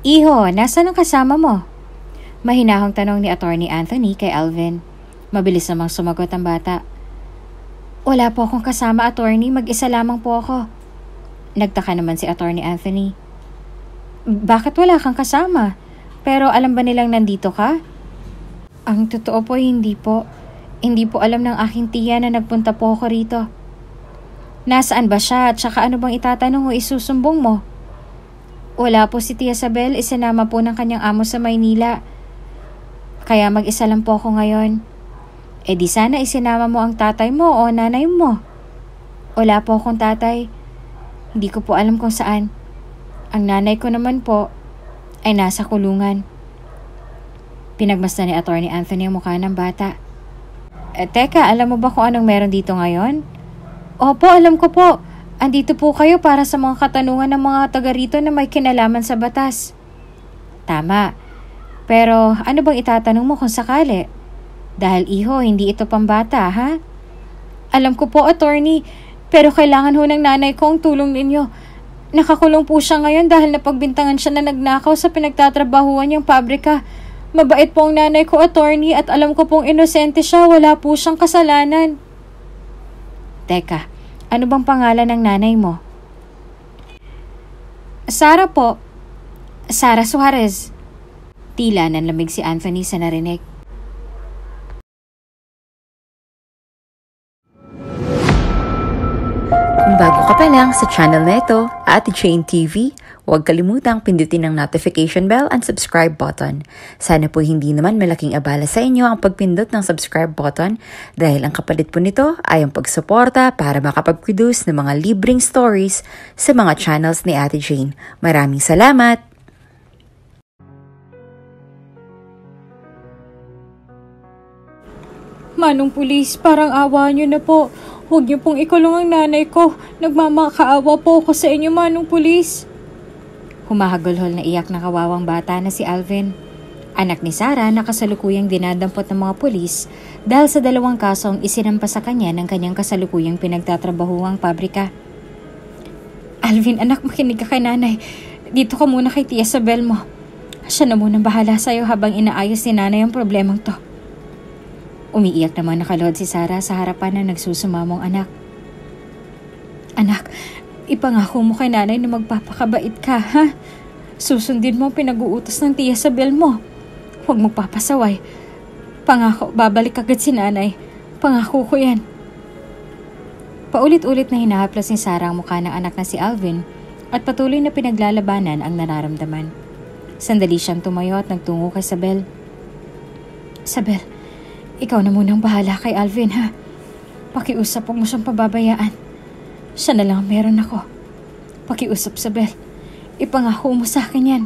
Iho, nasaan ang kasama mo? Mahinahong tanong ni Attorney Anthony kay Alvin. Mabilis namang sumagot ang bata. Wala po akong kasama, Attorney. Mag-isa lamang po ako. Nagtaka naman si Attorney Anthony. Bakit wala kang kasama? Pero alam ba nilang nandito ka? Ang totoo po, hindi po. Hindi po alam ng aking tiya na nagpunta po ako rito. Nasaan ba siya at saka ano bang itatanong o isusumbong mo? Wala po si Tia Sabel, isinama po ng kanyang amo sa Maynila. Kaya mag-isa lang po ako ngayon. E di sana isinama mo ang tatay mo o nanay mo. Wala po akong tatay. Hindi ko po alam kung saan. Ang nanay ko naman po ay nasa kulungan. Pinagmasdan ni Attorney Anthony ang mukha ng bata. Teka, alam mo ba kung anong meron dito ngayon? Opo, alam ko po. Andito po kayo para sa mga katanungan ng mga taga rito na may kinalaman sa batas. Tama. Pero ano bang itatanong mo kung sakali? Dahil iho, hindi ito pambata, ha? Alam ko po, Attorney. Pero kailangan ho ng nanay ko ang tulong ninyo. Nakakulong po siya ngayon dahil napagbintangan siya na nagnakaw sa pinagtatrabahuan niyang pabrika. Mabait po ang nanay ko, Attorney, at alam ko pong inosente siya. Wala po siyang kasalanan. Teka. Ano bang pangalan ng nanay mo? Sara po. Sara Suarez. Tila nanlamig si Anthony sa narinig. Kung bago ka pa lang sa channel na ito, Ate Jane TV, huwag kalimutang pindutin ang notification bell and subscribe button. Sana po hindi naman malaking abala sa inyo ang pagpindot ng subscribe button dahil ang kapalit po nito ay ang pagsuporta para makapag-produce ng mga libreng stories sa mga channels ni Ate Jane. Maraming salamat! Manong pulis, parang awa niyo na po. Huwag niyo pong ikulong ang nanay ko. Nagmamakaawa po ako sa inyo, Manong pulis. Humahagulhol na iyak na kawawang bata na si Alvin. Anak ni Sara na kasalukuyang dinadampot ng mga pulis dahil sa 2 kasong isinampa sa kanya ng kanyang kasalukuyang pinagtatrabahuang pabrika. Alvin, anak, makinig ka kay nanay. Dito ka muna kay Tia Sabel mo. Siya na munang bahala sa'yo habang inaayos ni nanay ang problemang to. Umiiyak naman nakalod si Sara sa harapan ng nagsusumamong anak. Anak, ipangako mo kay nanay na magpapakabait ka, ha? Susundin mo ang pinag-uutos ng Tia Sabel mo. Huwag mo papasaway. Pangako, babalik agad si nanay. Pangako ko yan. Paulit-ulit na hinahaplas ni Sara ang mukha ng anak na si Alvin at patuloy na pinaglalabanan ang nararamdaman. Sandali siyang tumayo at nagtungo kay Sabel. Sabel, ikaw na munang bahala kay Alvin, ha? Pakiusap, huwag mo siyang pababayaan. Siya na lang meron ako. Pakiusap, Sabel. Ipangako mo sa akin yan.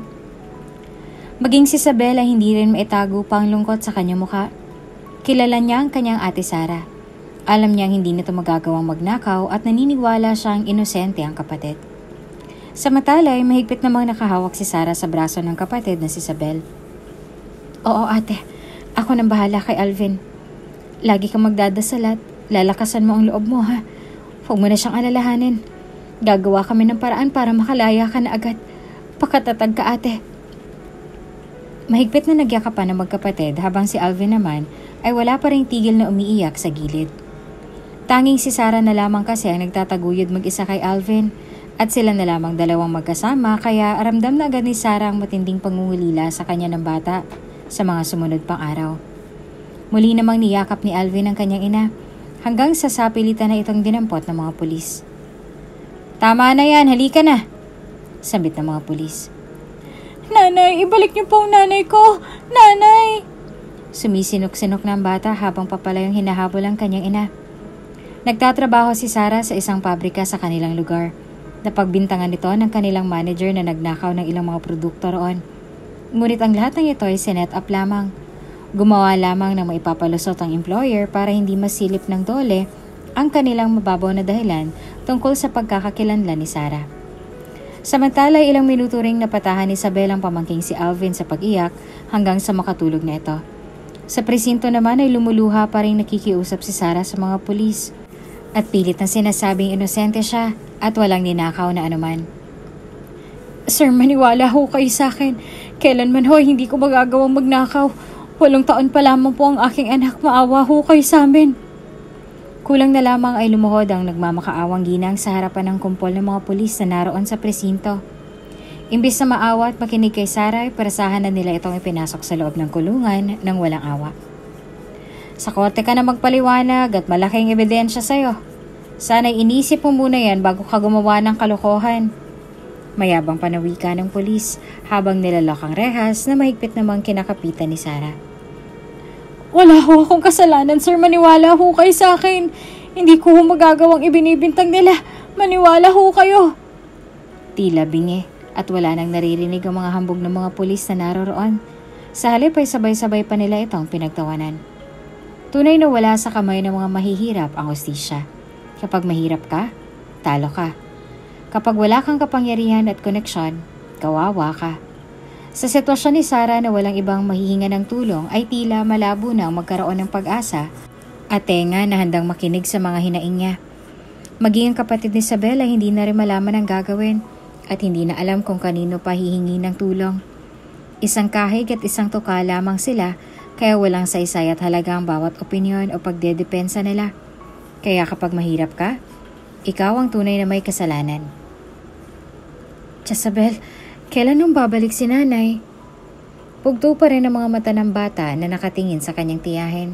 Maging si Sabel ay hindi rin maitago pa ang lungkot sa kanyang mukha. Kilala niya ang kanyang ate Sara. Alam niyang hindi nito magagawang magnakaw at naniniwala siyang inosente ang kapatid. Samantalay, mahigpit namang nakahawak si Sara sa braso ng kapatid na si Sabel. Oo, ate. Ako nang bahala kay Alvin. Lagi kang magdadasal at lalakasan mo ang loob mo, ha? Huwag mo na siyang alalahanin. Gagawa kami ng paraan para makalaya ka na agad. Pakatatag ka, ate. Mahigpit na nagyakapan ng magkapatid habang si Alvin naman ay wala pa ring tigil na umiiyak sa gilid. Tanging si Sara na lamang kasi ang nagtataguyod mag-isa kay Alvin at sila na lamang dalawang magkasama kaya ramdam na agad ni Sara ang matinding pangungulila sa kanya ng bata sa mga sumunod pang araw. Muli namang niyakap ni Alvin ang kanyang ina hanggang sa sapilitan na itong dinampot ng mga pulis. Tama na yan, halika na, sambit ng mga pulis. Nanay, ibalik niyo po ang nanay ko! Nanay! Sumisinok-sinok na ang bata habang papalayong hinahabol ang kanyang ina. Nagtatrabaho si Sara sa isang pabrika sa kanilang lugar. Napagbintangan nito ng kanilang manager na nagnakaw ng ilang mga produkto roon. Ngunit ang lahat ng ito ay sinet up lamang. Gumawa lamang ng maipapalusot ang employer para hindi masilip ng dole ang kanilang mababaw na dahilan tungkol sa pagkakakilanlan ni Sara. Samantala, ilang minuto ring napatahan ni Isabel ang pamangking si Alvin sa pag-iyak hanggang sa makatulog na ito. Sa presinto naman ay lumuluha pa rin nakikiusap si Sara sa mga pulis at pilit na sinasabing inosente siya at walang ninakaw na anuman. Sir, maniwala ho kayo sa akin. Kailanman ho, hindi ko magagawang magnakaw. 8 taon pa lamang po ang aking anak. Maawa ho kayo sa amin. Kulang na lamang ay lumuhod ang nagmamakaawang ginang sa harapan ng kumpol ng mga pulis na naroon sa presinto. Imbis na maawa at makinig kay Sarah, parasahan na nila itong ipinasok sa loob ng kulungan nang walang awa. Sa korte ka na magpaliwanag at malaking ebidensya sa'yo. Sana'y inisip mo muna yan bago ka gumawa ng kalokohan. Mayabang panawika ng pulis habang nilalak ang rehas na mahigpit namang kinakapitan ni Sarah. Wala ho akong kasalanan, sir. Maniwala ho kayo sa akin. Hindi ko ho magagawang ibinibintang nila. Maniwala ho kayo. Tila bingi at wala nang naririnig ang mga hambog ng mga pulis na naroroon. Sa halip ay sabay-sabay pa nila itong pinagtawanan. Tunay na wala sa kamay ng mga mahihirap ang hustisya. Kapag mahirap ka, talo ka. Kapag wala kang kapangyarihan at koneksyon, kawawa ka. Sa sitwasyon ni Sarah na walang ibang mahihinga ng tulong ay tila malabo na magkaroon ng pag-asa at tenga na handang makinig sa mga hinaing niya. Maging ang kapatid ni Isabel ay hindi na rin malaman ang gagawin at hindi na alam kung kanino pa hihingi ng tulong. Isang kahig at isang tuka lamang sila kaya walang saysay at halaga ang bawat opinyon o pagdedepensa nila. Kaya kapag mahirap ka, ikaw ang tunay na may kasalanan. Jezabel, kailan nung babalik si nanay? Pugto pa rin ang mga mata ng bata na nakatingin sa kanyang tiyahin.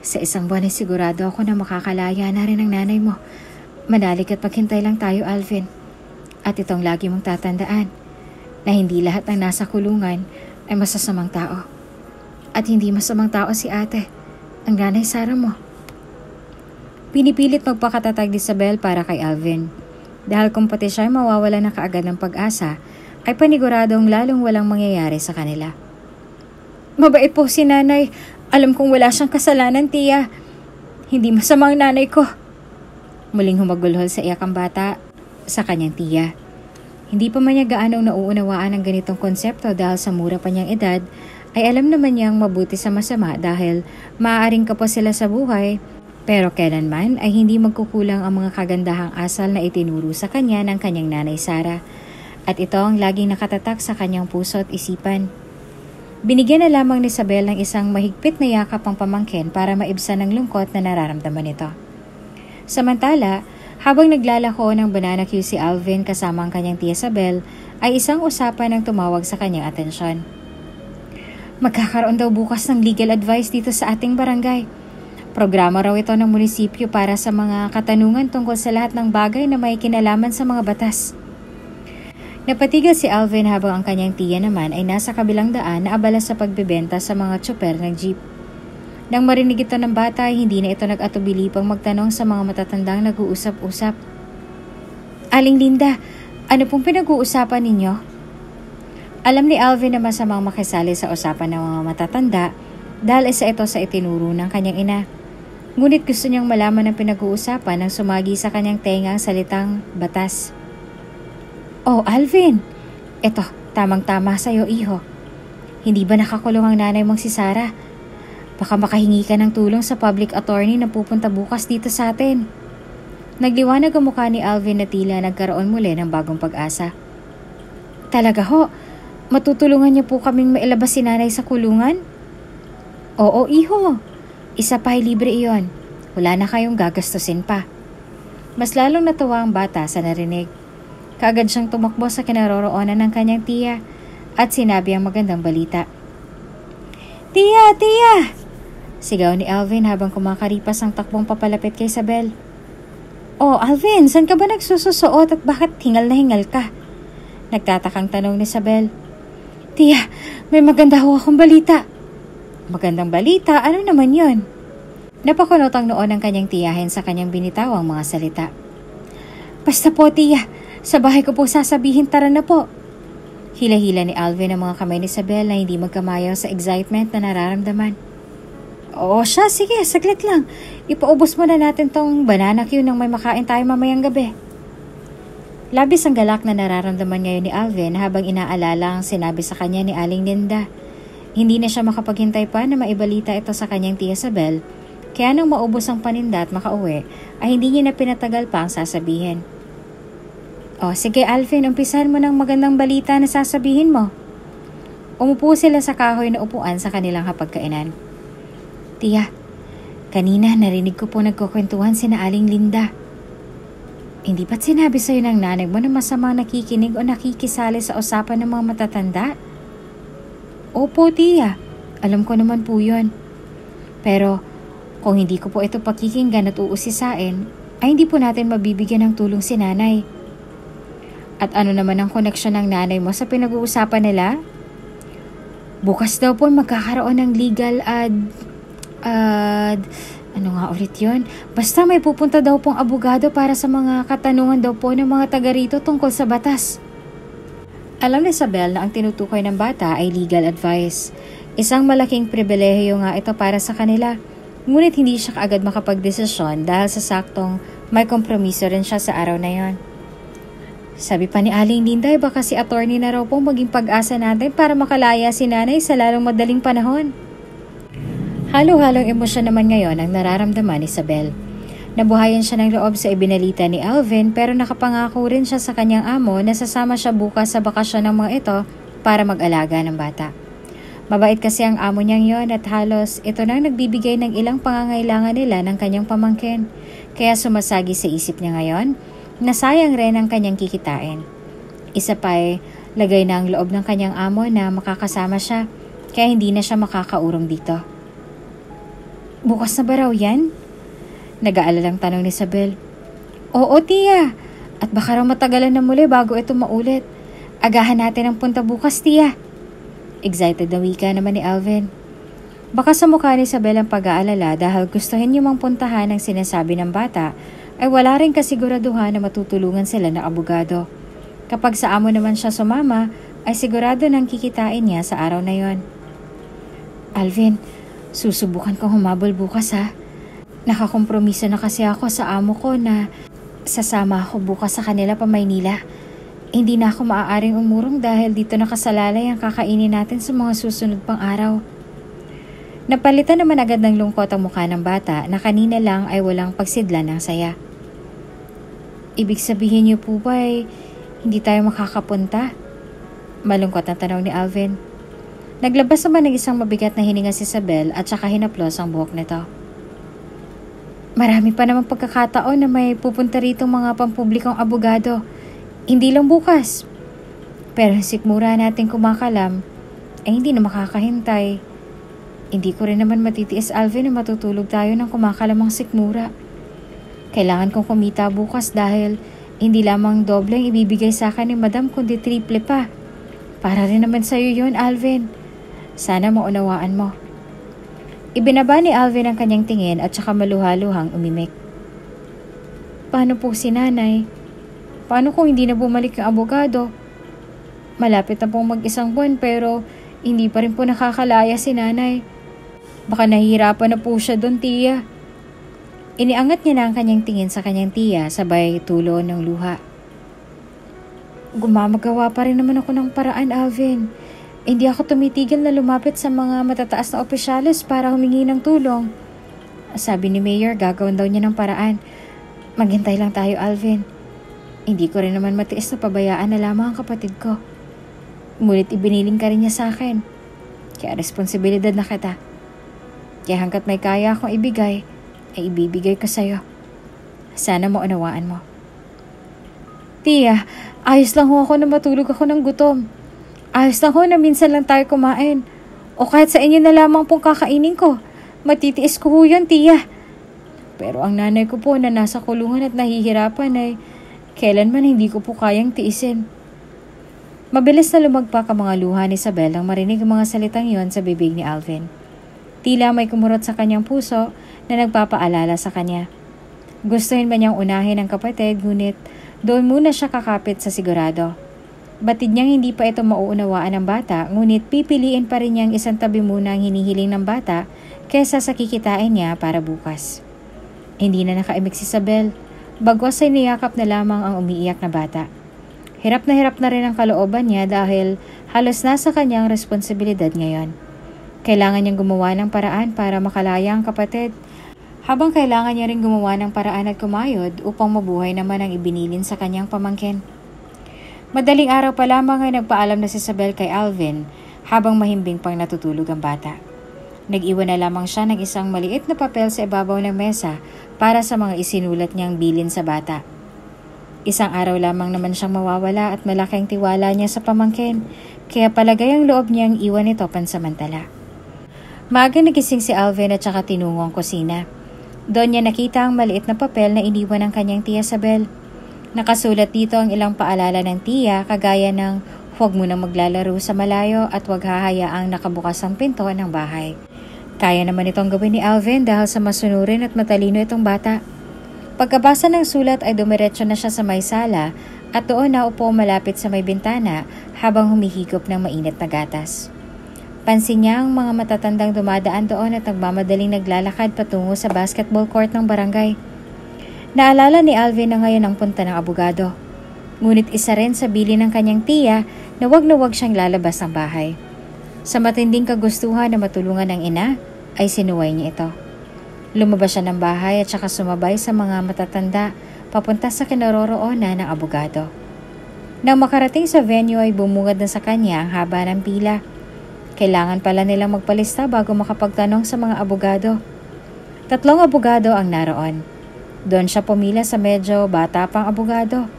Sa 1 buwan ay sigurado ako na makakalaya na rin ang nanay mo. Manalig at maghintay lang tayo, Alvin. At itong lagi mong tatandaan, na hindi lahat ng nasa kulungan ay masasamang tao. At hindi masamang tao si ate, ang nanay Sarah mo. Pinipilit magpakatatag ni Isabel para kay Alvin. Dahil kung pati siya mawawala na kaagad ng pag-asa, ay paniguradong lalong walang mangyayari sa kanila. Mabait po si nanay. Alam kong wala siyang kasalanan, tiya. Hindi masama ang nanay ko. Muling humagulhol sa iyak ang bata sa kanyang tiya. Hindi pa man niya gaanong nauunawaan ang ganitong konsepto dahil sa mura pa niyang edad, ay alam naman niyang mabuti sa masama dahil maaaring kapos sila sa buhay. Pero kailanman ay hindi magkukulang ang mga kagandahang asal na itinuro sa kanya ng kanyang nanay Sarah. At ito ang laging nakatatak sa kanyang puso at isipan. Binigyan na lamang ni Isabel ng isang mahigpit na yakap ang pamangkin para maibsan ang lungkot na nararamdaman nito. Samantala, habang naglalako ng banana queue si Alvin kasama ang kanyang tia Isabel, ay isang usapan ang tumawag sa kanyang atensyon. Magkakaroon daw bukas ng legal advice dito sa ating barangay. Programa raw ito ng munisipyo para sa mga katanungan tungkol sa lahat ng bagay na may kinalaman sa mga batas. Napatigil si Alvin habang ang kanyang tiya naman ay nasa kabilang daan na abala sa pagbebenta sa mga tsoper ng jeep. Nang marinig ito ng bata ay hindi na ito nag-atubili pang magtanong sa mga matatandang nag-uusap-usap. Aling Linda, ano pong pinag-uusapan ninyo? Alam ni Alvin na masamang makisali sa usapan ng mga matatanda dahil isa ito sa itinuro ng kanyang ina. Ngunit gusto niyang malaman ang pinag-uusapan nang sumagi sa kanyang tenga ang salitang batas. Oh, Alvin! Eto, tamang-tama sa'yo, iho. Hindi ba nakakulong ang nanay mong si Sarah? Baka makahingi ka ng tulong sa public attorney na pupunta bukas dito sa atin. Nagliwanag ang mukha ni Alvin na tila nagkaroon muli ng bagong pag-asa. Talaga ho? Matutulungan niyo po kaming mailabas si nanay sa kulungan? Oo, iho. Isa pa ay libre iyon. Wala na kayong gagastusin pa. Mas lalong natuwa ang bata sa narinig. Kaagad siyang tumakbo sa kinaroroonan ng kanyang tiya at sinabi ang magandang balita. Tiya! Tiya! Sigaw ni Alvin habang kumakaripas ang takbong papalapit kay Isabel. Oh, Alvin, saan ka ba nagsususuot at bakit hingal na hingal ka? Nagtatakang tanong ni Isabel. Tiya, may maganda ho akong balita. Magandang balita? Ano naman yon? Napakunot ang noon ng kanyang tiyahin sa kanyang binitawang mga salita. Basta po, tiya. Sa bahay ko po sasabihin, tara na po. Hila-hila ni Alvin ang mga kamay ni Isabel na hindi magkamayaw sa excitement na nararamdaman. Oo siya, sige, saglit lang. Ipaubos muna natin tong banana queue nang may makain tayo mamayang gabi. Labis ang galak na nararamdaman ngayon ni Alvin habang inaalala ang sinabi sa kanya ni Aling Linda. Hindi na siya makapaghintay pa na maibalita ito sa kanyang tia Isabel, kaya nang maubos ang paninda at makauwi, ay hindi niya na pinatagal pa ang sasabihin. O sige Alvin, umpisahan mo ng magandang balita na sasabihin mo. Umupo sila sa kahoy na upuan sa kanilang hapagkainan. Tiya, kanina narinig ko po nagkukwentuhan sina Aling Linda. Hindi ba't sinabi sa'yo ng nanay mo na masamang nakikinig o nakikisali sa usapan ng mga matatanda? Opo, tiya. Alam ko naman po yun. Pero kung hindi ko po ito pakikinggan at uusisain, ay hindi po natin mabibigyan ng tulong si nanay. At ano naman ang koneksyon ng nanay mo sa pinag-uusapan nila? Bukas daw po magkakaroon ng legal ano nga ulit yun? Basta may pupunta daw pong abogado para sa mga katanungan daw po ng mga taga rito tungkol sa batas. Alam ni Isabel na ang tinutukoy ng bata ay legal advice. Isang malaking pribilehiyo nga ito para sa kanila. Ngunit hindi siya kaagad makapagdesisyon dahil sa saktong may kompromiso rin siya sa araw na yon. Sabi pa ni Aling Linda, baka si attorney na raw po maging pag-asa natin para makalaya si nanay sa lalong madaling panahon. Halo-halong emosyon naman ngayon ang nararamdaman ni Isabel. Nabuhayan siya ng loob sa ibinalita ni Alvin pero nakapangako rin siya sa kanyang amo na sasama siya bukas sa bakasyon ng mga ito para mag-alaga ng bata. Mabait kasi ang amo niyang yon at halos ito nang nagbibigay ng ilang pangangailangan nila ng kanyang pamangkin. Kaya sumasagi sa isip niya ngayon, nasayang rin ang kanyang kikitain. Isa pa ay lagay na ang loob ng kanyang amo na makakasama siya, kaya hindi na siya makakaurong dito. Bukas na ba raw yan? Nag-aalalang tanong ni Isabel. Oo, tiya. At baka raw matagalan na muli bago ito maulit. Agahan natin ang punta bukas, tiya. Excited na wika naman ni Alvin. Baka sa mukha ni Isabel ang pag-aalala dahil gustuhin niyo mang puntahan ang sinasabi ng bata ay wala rin kasiguraduhan na matutulungan sila ng abogado. Kapag sa amo naman siya sumama, ay sigurado nang kikitain niya sa araw na yon. Alvin, susubukan kong humabol bukas ha. Nakakompromiso na kasi ako sa amo ko na sasama ako bukas sa kanila pa Maynila. Hindi na ako maaaring umurong dahil dito nakasalalay ang kakainin natin sa mga susunod pang araw. Napalitan naman agad ng lungkot ang mukha ng bata na kanina lang ay walang pagsidlan ng saya. Ibig sabihin niyo po ba ay hindi tayo makakapunta? Malungkot na tanong ni Alvin. Naglabas naman ng isang mabigat na hininga si Isabel at saka hinaplos ang buhok nito. Marami pa namang pagkakataon na may pupunta rito mga pampublikong abogado. Hindi lang bukas. Pero sikmura natin kumakalam ay hindi na makakahintay. Hindi ko rin naman matitiis, Alvin, na matutulog tayo ng kumakalamang sikmura. Kailangan kong kumita bukas dahil hindi lamang doble ang ibibigay sa akin ni Madam kundi triple pa. Para rin naman sa'yo yun, Alvin. Sana maunawaan mo. Ibinaba ni Alvin ang kanyang tingin at saka maluhaluhang umimik. Paano po si nanay? Paano kung hindi na bumalik yung abogado? Malapit na pong mag-isang buwan pero hindi pa rin po nakakalaya si nanay. Baka nahihirapan na po siya doon, tiya. Iniangat niya na ang kanyang tingin sa kanyang tiya sabay tulo ng luha. Gumamagawa pa rin naman ako ng paraan, Alvin. Hindi ako tumitigil na lumapit sa mga matataas na opisyalis para humingi ng tulong. Sabi ni Mayor, gagawin daw niya ng paraan. Maghintay lang tayo, Alvin. Hindi ko rin naman matiis na pabayaan na lamang ang kapatid ko. Ngunit ibiniling ka rin niya sa akin. Kaya responsibilidad na kita. Kaya hanggat may kaya akong ibigay, ay ibibigay ko sa'yo. Sana maunawaan mo. Tiya, ayos lang ho ako na matulog ako ng gutom. Ayos lang ho na minsan lang tayo kumain. O kahit sa inyo na lamang pong kakainin ko. Matitiis ko ho yun, tiya. Pero ang nanay ko po na nasa kulungan at nahihirapan ay kailanman hindi ko po kayang tiisin. Mabilis na lumagpak ang mga luha ni Isabel nang marinig ang mga salitang yon sa bibig ni Alvin. Tila may kumurot sa kanyang puso na nagpapaalala sa kanya. Gustuhin ba niyang unahin ang kapatid ngunit doon muna siya kakapit sa sigurado. Batid niyang hindi pa ito mauunawaan ng bata ngunit pipiliin pa rin niyang isang tabi muna ang hinihiling ng bata kaysa sa kikitain niya para bukas. Hindi na nakaimik si Isabel, bagwas ay niyakap na lamang ang umiiyak na bata. Hirap na rin ang kalooban niya dahil halos nasa kanyang responsibilidad ngayon. Kailangan niyang gumawa ng paraan para makalaya ang kapatid, habang kailangan niya rin gumawa ng paraan at kumayod upang mabuhay naman ang ibinilin sa kanyang pamangkin. Madaling araw pa lamang ay nagpaalam na si Isabel kay Alvin habang mahimbing pang natutulog ang bata. Nag-iwan na lamang siya ng isang maliit na papel sa ibabaw ng mesa para sa mga isinulat niyang bilin sa bata. Isang araw lamang naman siyang mawawala at malaking tiwala niya sa pamangkin, kaya palagay ang loob niyang iwan ito pansamantala. Maaga nagising si Alvin at saka tinungo ang kusina. Doon niya nakita ang maliit na papel na iniwan ng kanyang tiya Isabel. Nakasulat dito ang ilang paalala ng tiya kagaya ng huwag mo nang maglalaro sa malayo at huwag hahayaang nakabukas ang pinto ng bahay. Kaya naman itong gawin ni Alvin dahil sa masunurin at matalino itong bata. Pagkabasa ng sulat ay dumiretso na siya sa may sala at doon naupo malapit sa may bintana habang humihigop ng mainit na gatas. Pansin niya ang mga matatandang dumadaan doon at nagmamadaling naglalakad patungo sa basketball court ng barangay. Naalala ni Alvin na ngayon ang punta ng abogado. Ngunit isa rin sa bilin ng kanyang tiya na wag siyang lalabas ng bahay. Sa matinding kagustuhan na matulungan ng ina, ay sinuway niya ito. Lumabas siya ng bahay at saka sumabay sa mga matatanda papunta sa kinaroroonan ng abogado. Nang makarating sa venue ay bumungad na sa kanya ang haba ng pila. Kailangan pala nilang magpalista bago makapagtanong sa mga abogado. 3 abogado ang naroon. Doon siya pumila sa medyo bata pang abogado.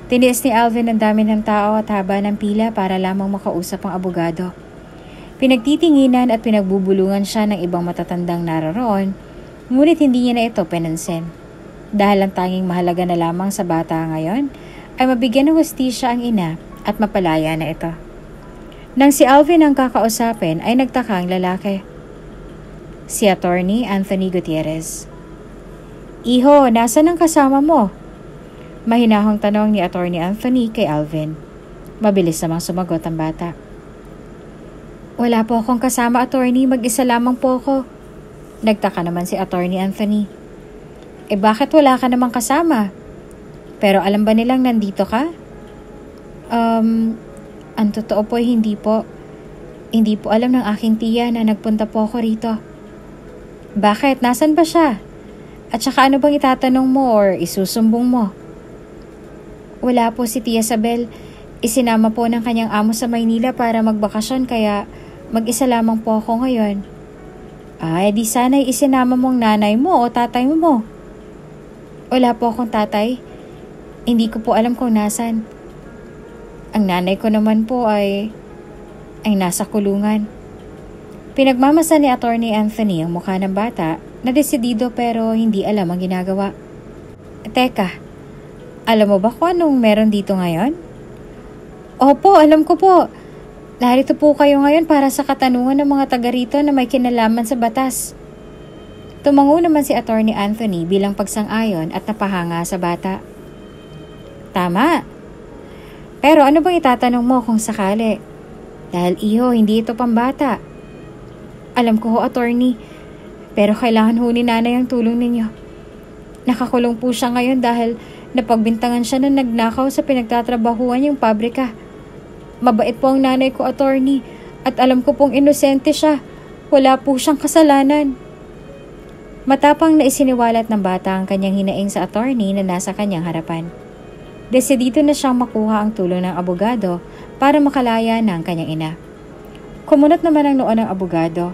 Tiniis ni Alvin ang dami ng tao at haba ng pila para lamang makausap ang abogado. Pinagtitinginan at pinagbubulungan siya ng ibang matatandang naroon, ngunit hindi niya na ito pinansin. Dahil ang tanging mahalaga na lamang sa bata ngayon ay mabigyan ng hustisya ang ina at mapalaya na ito. Nang si Alvin ang kakausapin ay nagtaka ang lalaki. Si Attorney Anthony Gutierrez. Iho, nasan ang kasama mo? Mahinahong tanong ni Attorney Anthony kay Alvin. Mabilis namang sumagot ang bata. Wala po akong kasama, Attorney. Mag-isa lamang po ako. Nagtaka naman si Attorney Anthony. Bakit wala ka namang kasama? Pero alam ba nilang nandito ka? Ang totoo po ay hindi po. Hindi po alam ng aking tiya na nagpunta po ako rito. Bakit? Nasaan ba siya? At saka ano bang itatanong mo or isusumbong mo? Wala po si Tia Isabel. Isinama po ng kanyang amo sa Maynila para magbakasyon kaya mag-isa lamang po ako ngayon. Di sana'y isinama mong nanay mo o tatay mo. Wala po akong tatay. Hindi ko po alam kung nasan. Ang nanay ko naman po ay nasa kulungan. Pinagmamasa ni Attorney Anthony ang mukha ng bata na desidido pero hindi alam ang ginagawa. Teka, alam mo ba kung anong meron dito ngayon? Opo, alam ko po. Narito po kayo ngayon para sa katanungan ng mga taga rito na may kinalaman sa batas. Tumango naman si Attorney Anthony bilang pagsang-ayon at napahanga sa bata. Tama. Pero ano bang itatanong mo kung sakali? Dahil iho, hindi ito pambata. Alam ko ho, Attorney. Pero kailangan ho ni nanay ang tulong ninyo. Nakakulong po siya ngayon dahil napagbintangan siya na nagnakaw sa pinagtatrabahuan niyang pabrika. Mabait po ang nanay ko, Attorney. At alam ko pong inosente siya. Wala po siyang kasalanan. Matapang na isiniwalat ng bata ang kanyang hinaing sa attorney na nasa kanyang harapan. Desidido na siyang makuha ang tulong ng abogado para makalaya ng kanyang ina. Kumunot naman ang noo ng abogado.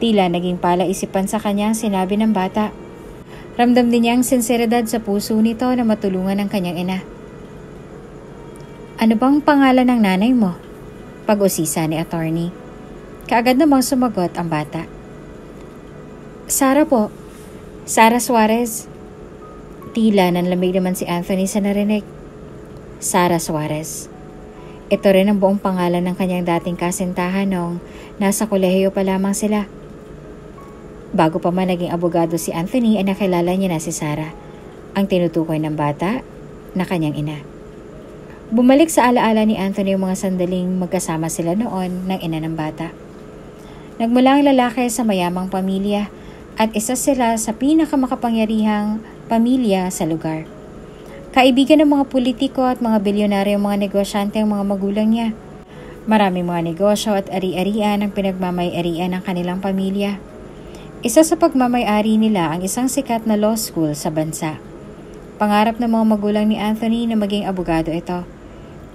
Tila naging palaisipan sa kanya ang sinabi ng bata. Ramdam din niya ang sinseridad sa puso nito na matulungan ang kanyang ina. Ano bang pangalan ng nanay mo? Pag-usisa ni attorney. Kaagad namang sumagot ang bata. Sara po. Sara Suarez. Tila nanlamig naman si Anthony sa narinig. Sara Suarez. Ito rin ang buong pangalan ng kanyang dating kasintahan noong nasa kolehiyo pa lamang sila. Bago pa man naging abogado si Anthony ay nakilala niya na si Sara, ang tinutukoy ng bata na kanyang ina. Bumalik sa alaala ni Anthony yung mga sandaling magkasama sila noon ng ina ng bata. Nagmula ang lalaki sa mayamang pamilya at isa sila sa pinakamakapangyarihang pamilya sa lugar. Kaibigan ng mga politiko at mga bilyonaryong mga negosyante ang mga magulang niya. Maraming mga negosyo at ari-arian ang pinagmamay-arian ng kanilang pamilya. Isa sa pagmamay-ari nila ang isang sikat na law school sa bansa. Pangarap ng mga magulang ni Anthony na maging abogado ito.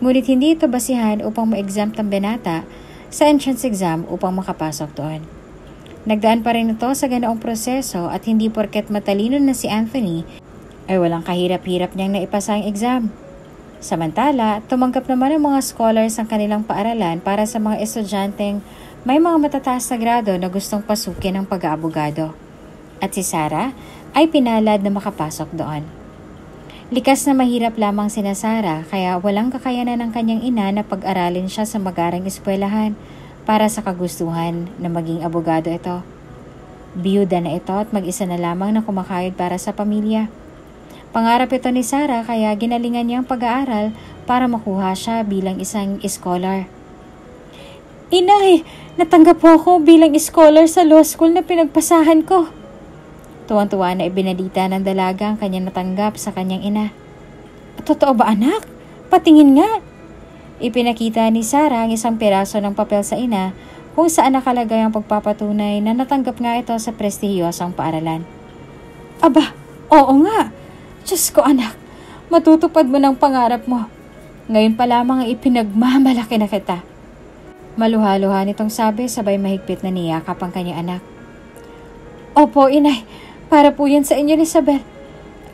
Ngunit hindi ito basihan upang ma-exempt ang binata sa entrance exam upang makapasok doon. Nagdaan pa rin ito sa ganoong proseso at hindi porket matalino na si Anthony ay walang kahirap-hirap niyang naipasa ang exam. Samantala, tumanggap naman ang mga scholars ang kanilang paaralan para sa mga estudyanteng may mga matataas na grado na gustong pasukin ng pag-aabogado. At si Sarah ay pinalad na makapasok doon. Likas na mahirap lamang sina Sarah kaya walang kakayanan ng kanyang ina na pag-aralin siya sa magarang eskwelahan para sa kagustuhan na maging abogado ito. Biyuda na ito at mag-isa na lamang na kumakayod para sa pamilya. Pangarap ito ni Sarah kaya ginalingan niya ang pag-aaral para makuha siya bilang isang scholar. Inay, natanggap po ako bilang scholar sa law school na pinagpasahan ko. Tuwang-tuwa na ibinalita ng dalaga ang kanyang natanggap sa kanyang ina. Totoo ba anak? Patingin nga. Ipinakita ni Sarah ang isang piraso ng papel sa ina kung saan nakalagay ang pagpapatunay na natanggap nga ito sa prestihiyosang paaralan. Aba, oo nga. Diyos ko anak, matutupad mo ng pangarap mo. Ngayon pa lamang ang ipinagmamalaki na kita. Maluha-luha nitong sabi sabay mahigpit na niyakap ang kanyang anak. Opo inay, para po yan sa inyo ni Isabel.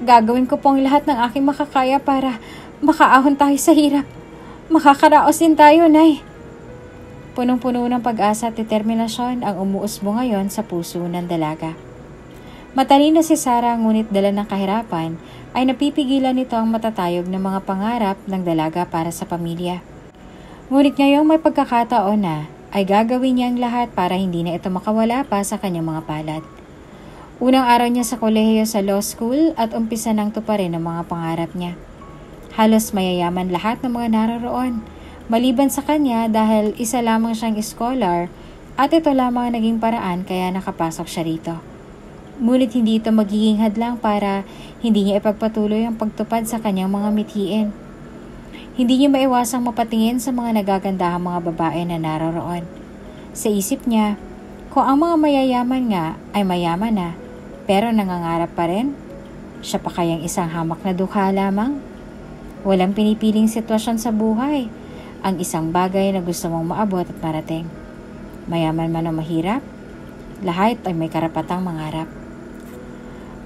Gagawin ko po ang lahat ng aking makakaya para makaahon tayo sa hirap. Makakaraos din tayo, Nay. Punong-puno ng pag-asa at determinasyon ang umuusbo ngayon sa puso ng dalaga. Matalino si Sarah ngunit dala ng kahirapan ay napipigilan nito ang matatayog ng mga pangarap ng dalaga para sa pamilya. Ngunit ngayong may pagkakataon na ay gagawin niya ang lahat para hindi na ito makawala pa sa kanyang mga palad. Unang araw niya sa kolehiyo sa law school at umpisa nang tuparin ang mga pangarap niya. Halos mayayaman lahat ng mga naroroon, maliban sa kanya dahil isa lamang siyang scholar at ito lamang ang naging paraan kaya nakapasok siya rito. Ngunit hindi ito magiging hadlang para hindi niya ipagpatuloy ang pagtupad sa kanyang mga mithiin. Hindi niya maiwasang mapatingin sa mga nagagandahang mga babae na naroroon. Sa isip niya, kung ang mga mayayaman nga ay mayaman na, pero nangangarap pa rin, siya pa kayang isang hamak na dukha lamang? Walang pinipiling sitwasyon sa buhay, ang isang bagay na gusto mong maabot at marating. Mayaman man o mahirap, lahat ay may karapatang mangarap.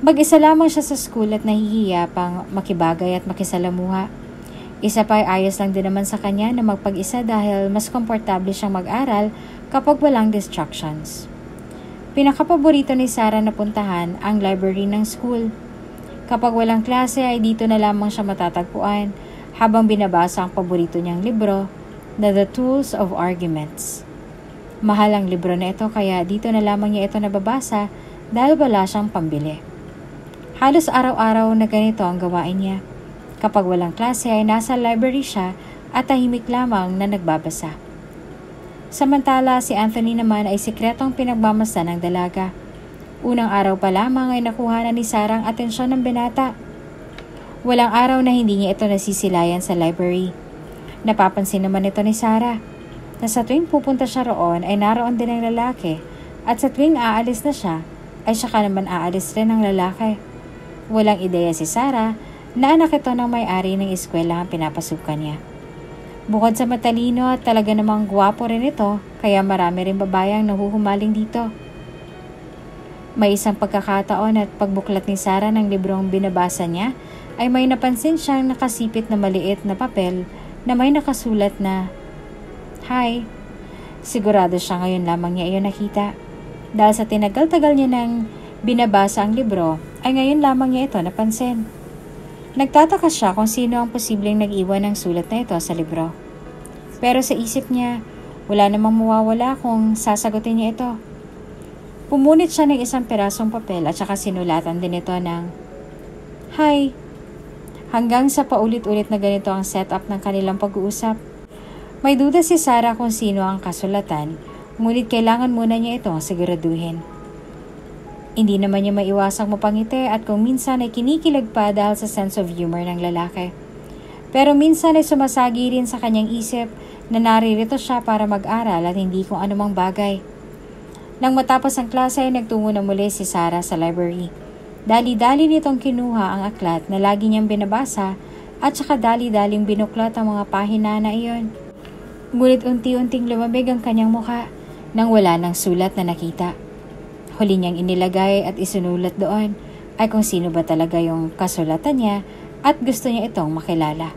Mag-isa lamang siya sa school at nahihiya pang makibagay at makisalamuha. Isa pa ay ayos lang din naman sa kanya na magpag-isa dahil mas komportable siyang mag-aral kapag walang distractions. Pinakapaborito ni Sarah na puntahan ang library ng school. Kapag walang klase ay dito na lamang siya matatagpuan habang binabasa ang paborito niyang libro na The Tools of Arguments. Mahal ang libro na ito kaya dito na lamang niya ito nababasa dahil wala siyang pambili. Halos araw-araw na ganito ang gawain niya. Kapag walang klase ay nasa library siya at tahimik lamang na nagbabasa. Samantala si Anthony naman ay sikretong pinagmamasdan ng dalaga. Unang araw pa lamang ay nakuha na ni Sarah ang atensyon ng binata. Walang araw na hindi niya ito nasisilayan sa library. Napapansin naman ito ni Sarah na sa tuwing pupunta siya roon ay naroon din ang lalaki at sa tuwing aalis na siya ay saka naman aalis rin ang lalaki. Walang ideya si Sarah na anak ito ng may-ari ng eskwela ang pinapasukan niya. Bukod sa matalino at talaga namang gwapo rin ito kaya marami rin babayang nahuhumaling dito. May isang pagkakataon at pagbuklat ni Sarah ng librong binabasa niya ay may napansin siyang nakasipit na maliit na papel na may nakasulat na Hi. Sigurado siya ngayon lamang niya iyon nakita. Dahil sa tinagal-tagal niya nang binabasa ang libro ay ngayon lamang niya ito napansin. Nagtataka siya kung sino ang posibleng nag-iwan ng sulat na ito sa libro. Pero sa isip niya, wala namang mawawala kung sasagutin niya ito. Pumunit siya ng isang pirasong papel at saka sinulatan din ito ng Hi. Hanggang sa paulit-ulit na ganito ang setup ng kanilang pag-uusap. May duda si Sarah kung sino ang kasulatan, ngunit kailangan muna niya ito siguraduhin. Hindi naman niya maiwasang mapangiti at kung minsan ay kinikilig pa dahil sa sense of humor ng lalaki. Pero minsan ay sumasagi rin sa kanyang isip na naririto siya para mag-aral at hindi kung anumang bagay. Nang matapos ang klase ay nagtungo na muli si Sarah sa library. Dali-dali nitong kinuha ang aklat na lagi niyang binabasa at saka dali-daling binuklat ang mga pahina na iyon. Ngunit unti-unting lumamig ang kanyang mukha nang wala ng sulat na nakita. Huli niyang inilagay at isinulat doon ay kung sino ba talaga yung kasulatan niya at gusto niya itong makilala.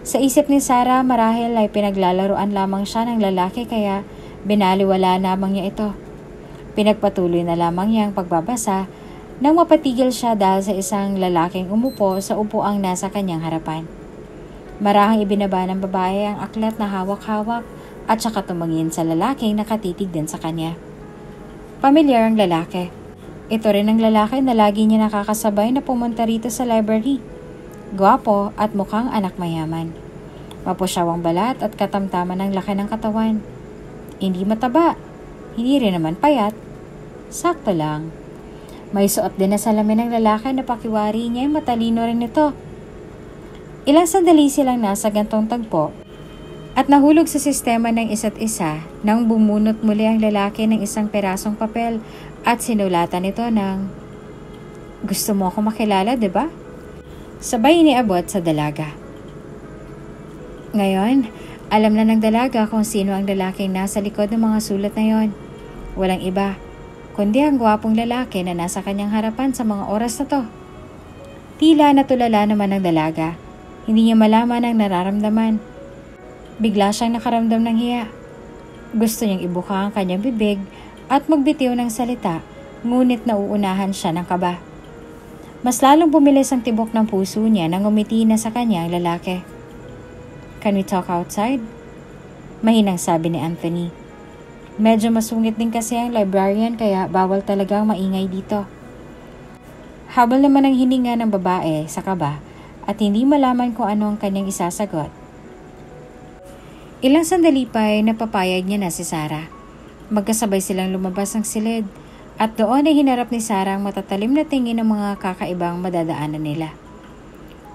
Sa isip ni Sarah, marahil ay pinaglalaruan lamang siya ng lalaki kaya binaliwala lamang niya ito. Pinagpatuloy na lamang niya ang pagbabasa nang mapatigil siya dahil sa isang lalaking umupo sa upuang nasa kanyang harapan. Marahang ibinaba ng babae ang aklat na hawak-hawak at saka tumingin sa lalaking nakatitig din sa kanya. Pamilyar ang lalaki. Ito rin ang lalaki na lagi niya nakakasabay na pumunta rito sa library. Gwapo at mukhang anak mayaman. Mapusyaw ang balat at katamtaman ng laki ng katawan. Hindi mataba, hindi rin naman payat. Sakto lang. May suot din na salamin ng lalaki na pakiwari niya ay matalino rin ito. Ilang sandali silang nasa gantong tagpo at nahulog sa sistema ng isa't isa nang bumunot muli ang lalaki ng isang perasong papel at sinulatan ito ng, "Gusto mo ako makilala, di ba?" Sabay iniabot sa dalaga. Ngayon, alam na ng dalaga kung sino ang lalaking nasa likod ng mga sulat na yon. Walang iba, kundi ang gwapong lalaki na nasa kanyang harapan sa mga oras na to. Tila natulala naman ng dalaga. Hindi niya malaman ang nararamdaman. Bigla siyang nakaramdam ng hiya. Gusto niyang ibuka ang kanyang bibig at magbitiw ng salita, ngunit nauunahan siya ng kaba. Mas lalong bumilis ang tibok ng puso niya nang umiti na sa kanya ang lalaki. "Can we talk outside?" Mahinang sabi ni Anthony. Medyo masungit din kasi ang librarian kaya bawal talagang maingay dito. Habol naman ang hininga ng babae sa kaba at hindi malaman kung ano ang kanyang isasagot. Ilang sandali pa ay napapayag niya na si Sarah. Magkasabay silang lumabas ng silid at doon ay hinarap ni Sarah ang matatalim na tingin ng mga kakaibang madadaanan nila.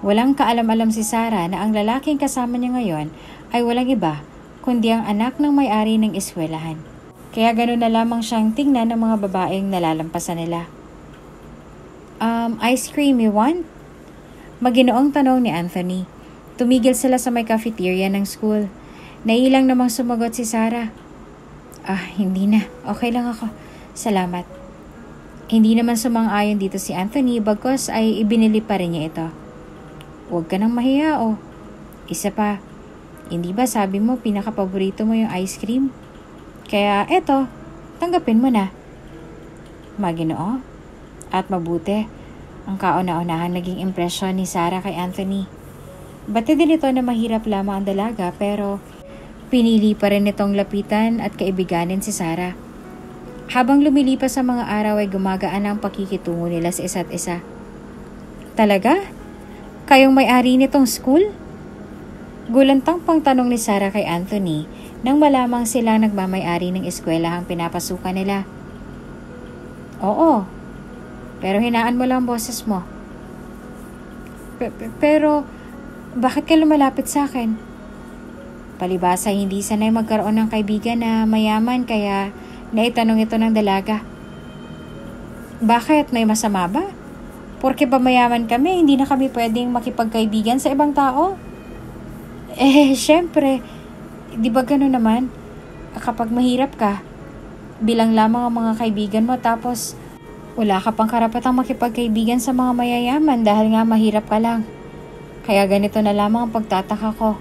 Walang kaalam-alam si Sarah na ang lalaking kasama niya ngayon ay walang iba kundi ang anak ng may-ari ng eskwelahan. Kaya gano'n na lamang siyang tingnan ng mga babaeng nalalampasan nila. Ice cream you want?" Maginoong tanong ni Anthony. Tumigil sila sa may cafeteria ng school. Nailang namang sumagot si Sarah. Hindi na. Okay lang ako. Salamat." Hindi naman sumang-ayon dito si Anthony bagkos ay ibinili pa rin niya ito. "Huwag ka nang mahiya o. Isa pa, hindi ba sabi mo pinakapaborito mo yung ice cream? Kaya eto, tanggapin mo na." Maginoo. At mabuti, ang kauna-unahan naging impresyon ni Sarah kay Anthony. Bati din ito na mahirap lamang ang dalaga pero pinili pa rin itong lapitan at kaibiganin si Sarah. Habang lumilipas ang mga araw ay gumagaan ang pakikitungo nila sa isa't isa. "Talaga? Kayong may-ari nitong school?" Gulantang pang tanong ni Sarah kay Anthony nang malamang sila nagmamay-ari ng eskwelahang pinapasukan nila. "Oo, pero hinaan mo lang ang boses mo." Pero bakit ka lumalapit sa akin?" Palibhasa hindi sanay magkaroon ng kaibigan na mayaman kaya naitanong ito ng dalaga. "Bakit? May masama ba? Porke ba mayaman kami, hindi na kami pwedeng makipagkaibigan sa ibang tao?" Syempre, di ba gano'n naman? Kapag mahirap ka, bilang lamang ang mga kaibigan mo tapos wala ka pang karapatang makipagkaibigan sa mga mayayaman dahil nga mahirap ka lang. Kaya ganito na lamang ang pagtataka ko.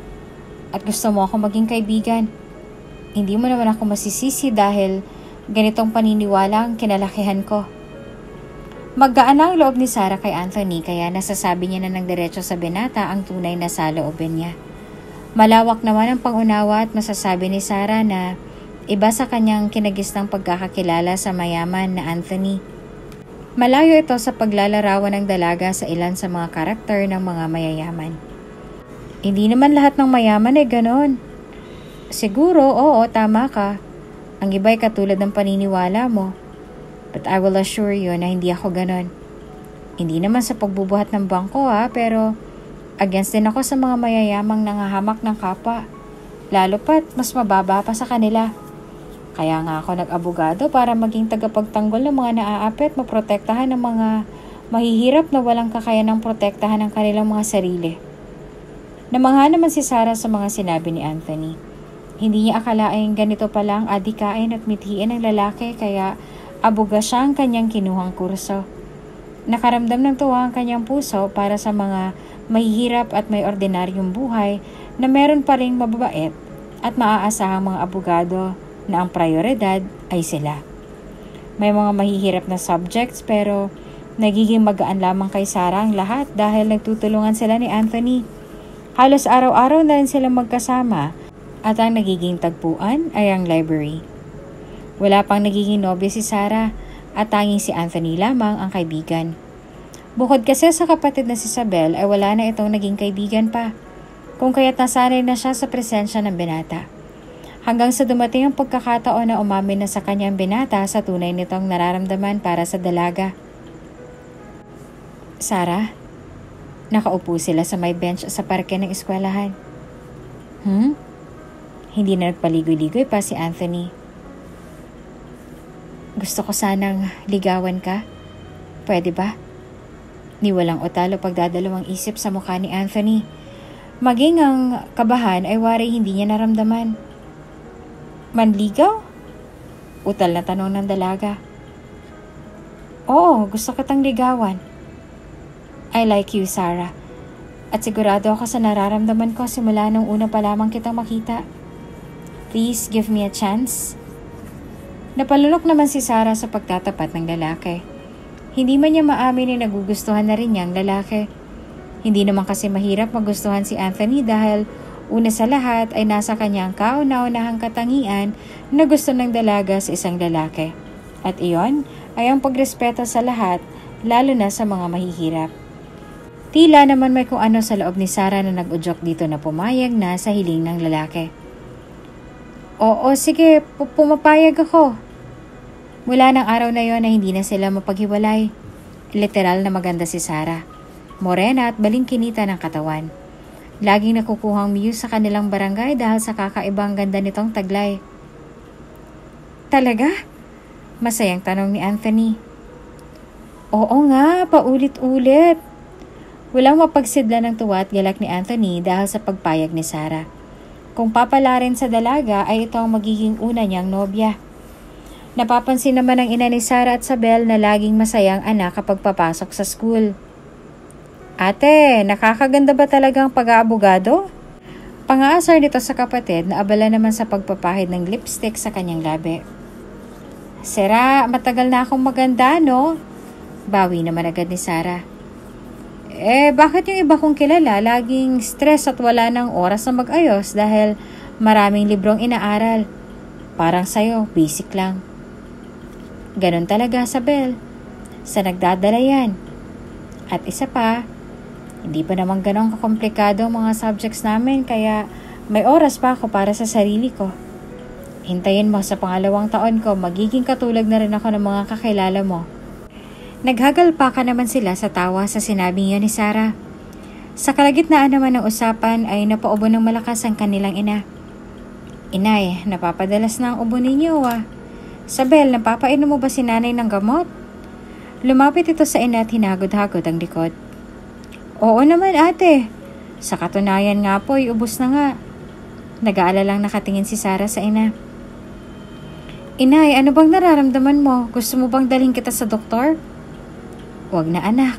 At gusto mo ako maging kaibigan. Hindi mo naman ako masisisi dahil ganitong paniniwala ang kinalakihan ko. Maggaan ang loob ni Sarah kay Anthony kaya nasasabi niya na ng diretso sa binata ang tunay na saloobin niya. Malawak naman ang pangunawa at masasabi ni Sarah na iba sa kanyang kinagisnang pagkakakilala sa mayaman na Anthony. Malayo ito sa paglalarawan ng dalaga sa ilan sa mga karakter ng mga mayayaman. Hindi naman lahat ng mayaman ay ganon. Siguro, oo, tama ka. Ang iba'y katulad ng paniniwala mo. But I will assure you na hindi ako ganon. Hindi naman sa pagbubuhat ng bangko pero against din ako sa mga mayayamang nangahamak ng kapwa. Lalo pat mas mababa pa sa kanila. Kaya nga ako nag-abogado para maging tagapagtanggol ng mga naaapit, maprotektahan ng mga mahihirap na walang kakayanang protektahan ng kanilang mga sarili. Namangha naman si Sarah sa mga sinabi ni Anthony. Hindi niya akalaing ganito palang adikain at mithiin ng lalaki kaya abuga siya ang kanyang kinuhang kurso. Nakaramdam ng tuwa ang kanyang puso para sa mga mahihirap at may ordinaryong buhay na meron pa ring mababait at maaasahang mga abogado na ang prioridad ay sila. May mga mahihirap na subjects pero nagiging magaan lamang kay Sarah ang lahat dahil nagtutulungan sila ni Anthony. Halos araw-araw na rin silang magkasama at ang nagiging tagpuan ay ang library. Wala pang nagiging nobya si Sarah at tanging si Anthony lamang ang kaibigan. Bukod kasi sa kapatid na si Isabel ay wala na itong naging kaibigan pa, kung kaya't nasanay na siya sa presensya ng binata. Hanggang sa dumating ang pagkakataon na umamin na sa kanyang binata sa tunay nitong nararamdaman para sa dalaga. Sarah, nakaupo sila sa may bench sa parke ng eskwelahan. Hindi na nagpaligoy-ligoy pa si Anthony. Gusto ko sanang ligawan ka. Pwede ba? Ni walang utalo pagdadalawang isip sa mukha ni Anthony. Maging ang kabahan ay wari hindi niya naramdaman. Manligaw? Utal na tanong ng dalaga. Oo, gusto kitang ligawan. I like you, Sarah. At sigurado ako sa nararamdaman ko simula nung una pa lamang kitang makita. Please give me a chance. Napalunok naman si Sarah sa pagtatapat ng lalaki. Hindi man niya maamin na nagugustuhan na rin niyang lalaki. Hindi naman kasi mahirap magustuhan si Anthony dahil una sa lahat ay nasa kanyang kauna-unahang katangian na gusto ng dalaga sa isang lalaki. At iyon ay ang pagrespeto sa lahat, lalo na sa mga mahihirap. Tila naman may kung ano sa loob ni Sarah na nag-udyok dito na pumayag na sa hiling ng lalaki. Oo, sige, pumapayag ako. Mula ng araw na yon na hindi na sila mapaghiwalay. Literal na maganda si Sarah. Morena at balingkinita ng katawan. Laging nakukuhang muse sa kanilang barangay dahil sa kakaibang ganda nitong taglay. Talaga? Masayang tanong ni Anthony. Oo nga, paulit-ulit. Walang mapagsidla ng tuwa at galak ni Anthony dahil sa pagpayag ni Sarah. Kung papalarin sa dalaga ay ito ang magiging una niyang nobya. Napapansin naman ng ina ni Sarah at Isabel na laging masayang anak kapag papasok sa school. Ate, nakakaganda ba talagang pag-aabogado? Pang-aasar nito sa kapatid na abala naman sa pagpapahid ng lipstick sa kanyang labi. Sera, matagal na akong maganda, no? Bawi naman agad ni Sarah. Bakit yung iba kong kilala laging stress at wala ng oras na mag-ayos dahil maraming librong inaaral? Parang sa'yo, basic lang. Ganon talaga, Isabel. Sa nagdadala yan. At isa pa, hindi pa naman ganon kakomplikado ang mga subjects namin kaya may oras pa ako para sa sarili ko. Hintayin mo sa pangalawang taon ko, magiging katulad na rin ako ng mga kakilala mo. Naghagalpakan naman sila sa tawa sa sinabing yan ni Sarah. Sa kalagitnaan naman ng usapan ay napaubo ng malakas ang kanilang ina. Inay, napapadalas na ang ubo ninyo ah. Isabel, napapainom mo ba si nanay ng gamot? Lumapit ito sa ina at hinagod-hagod ang likod. Oo naman ate. Sa katunayan nga po, ubos na nga. Nag-aalalang nakatingin si Sarah sa ina. Inay, ano bang nararamdaman mo? Gusto mo bang dalhin kita sa doktor? Huwag na anak.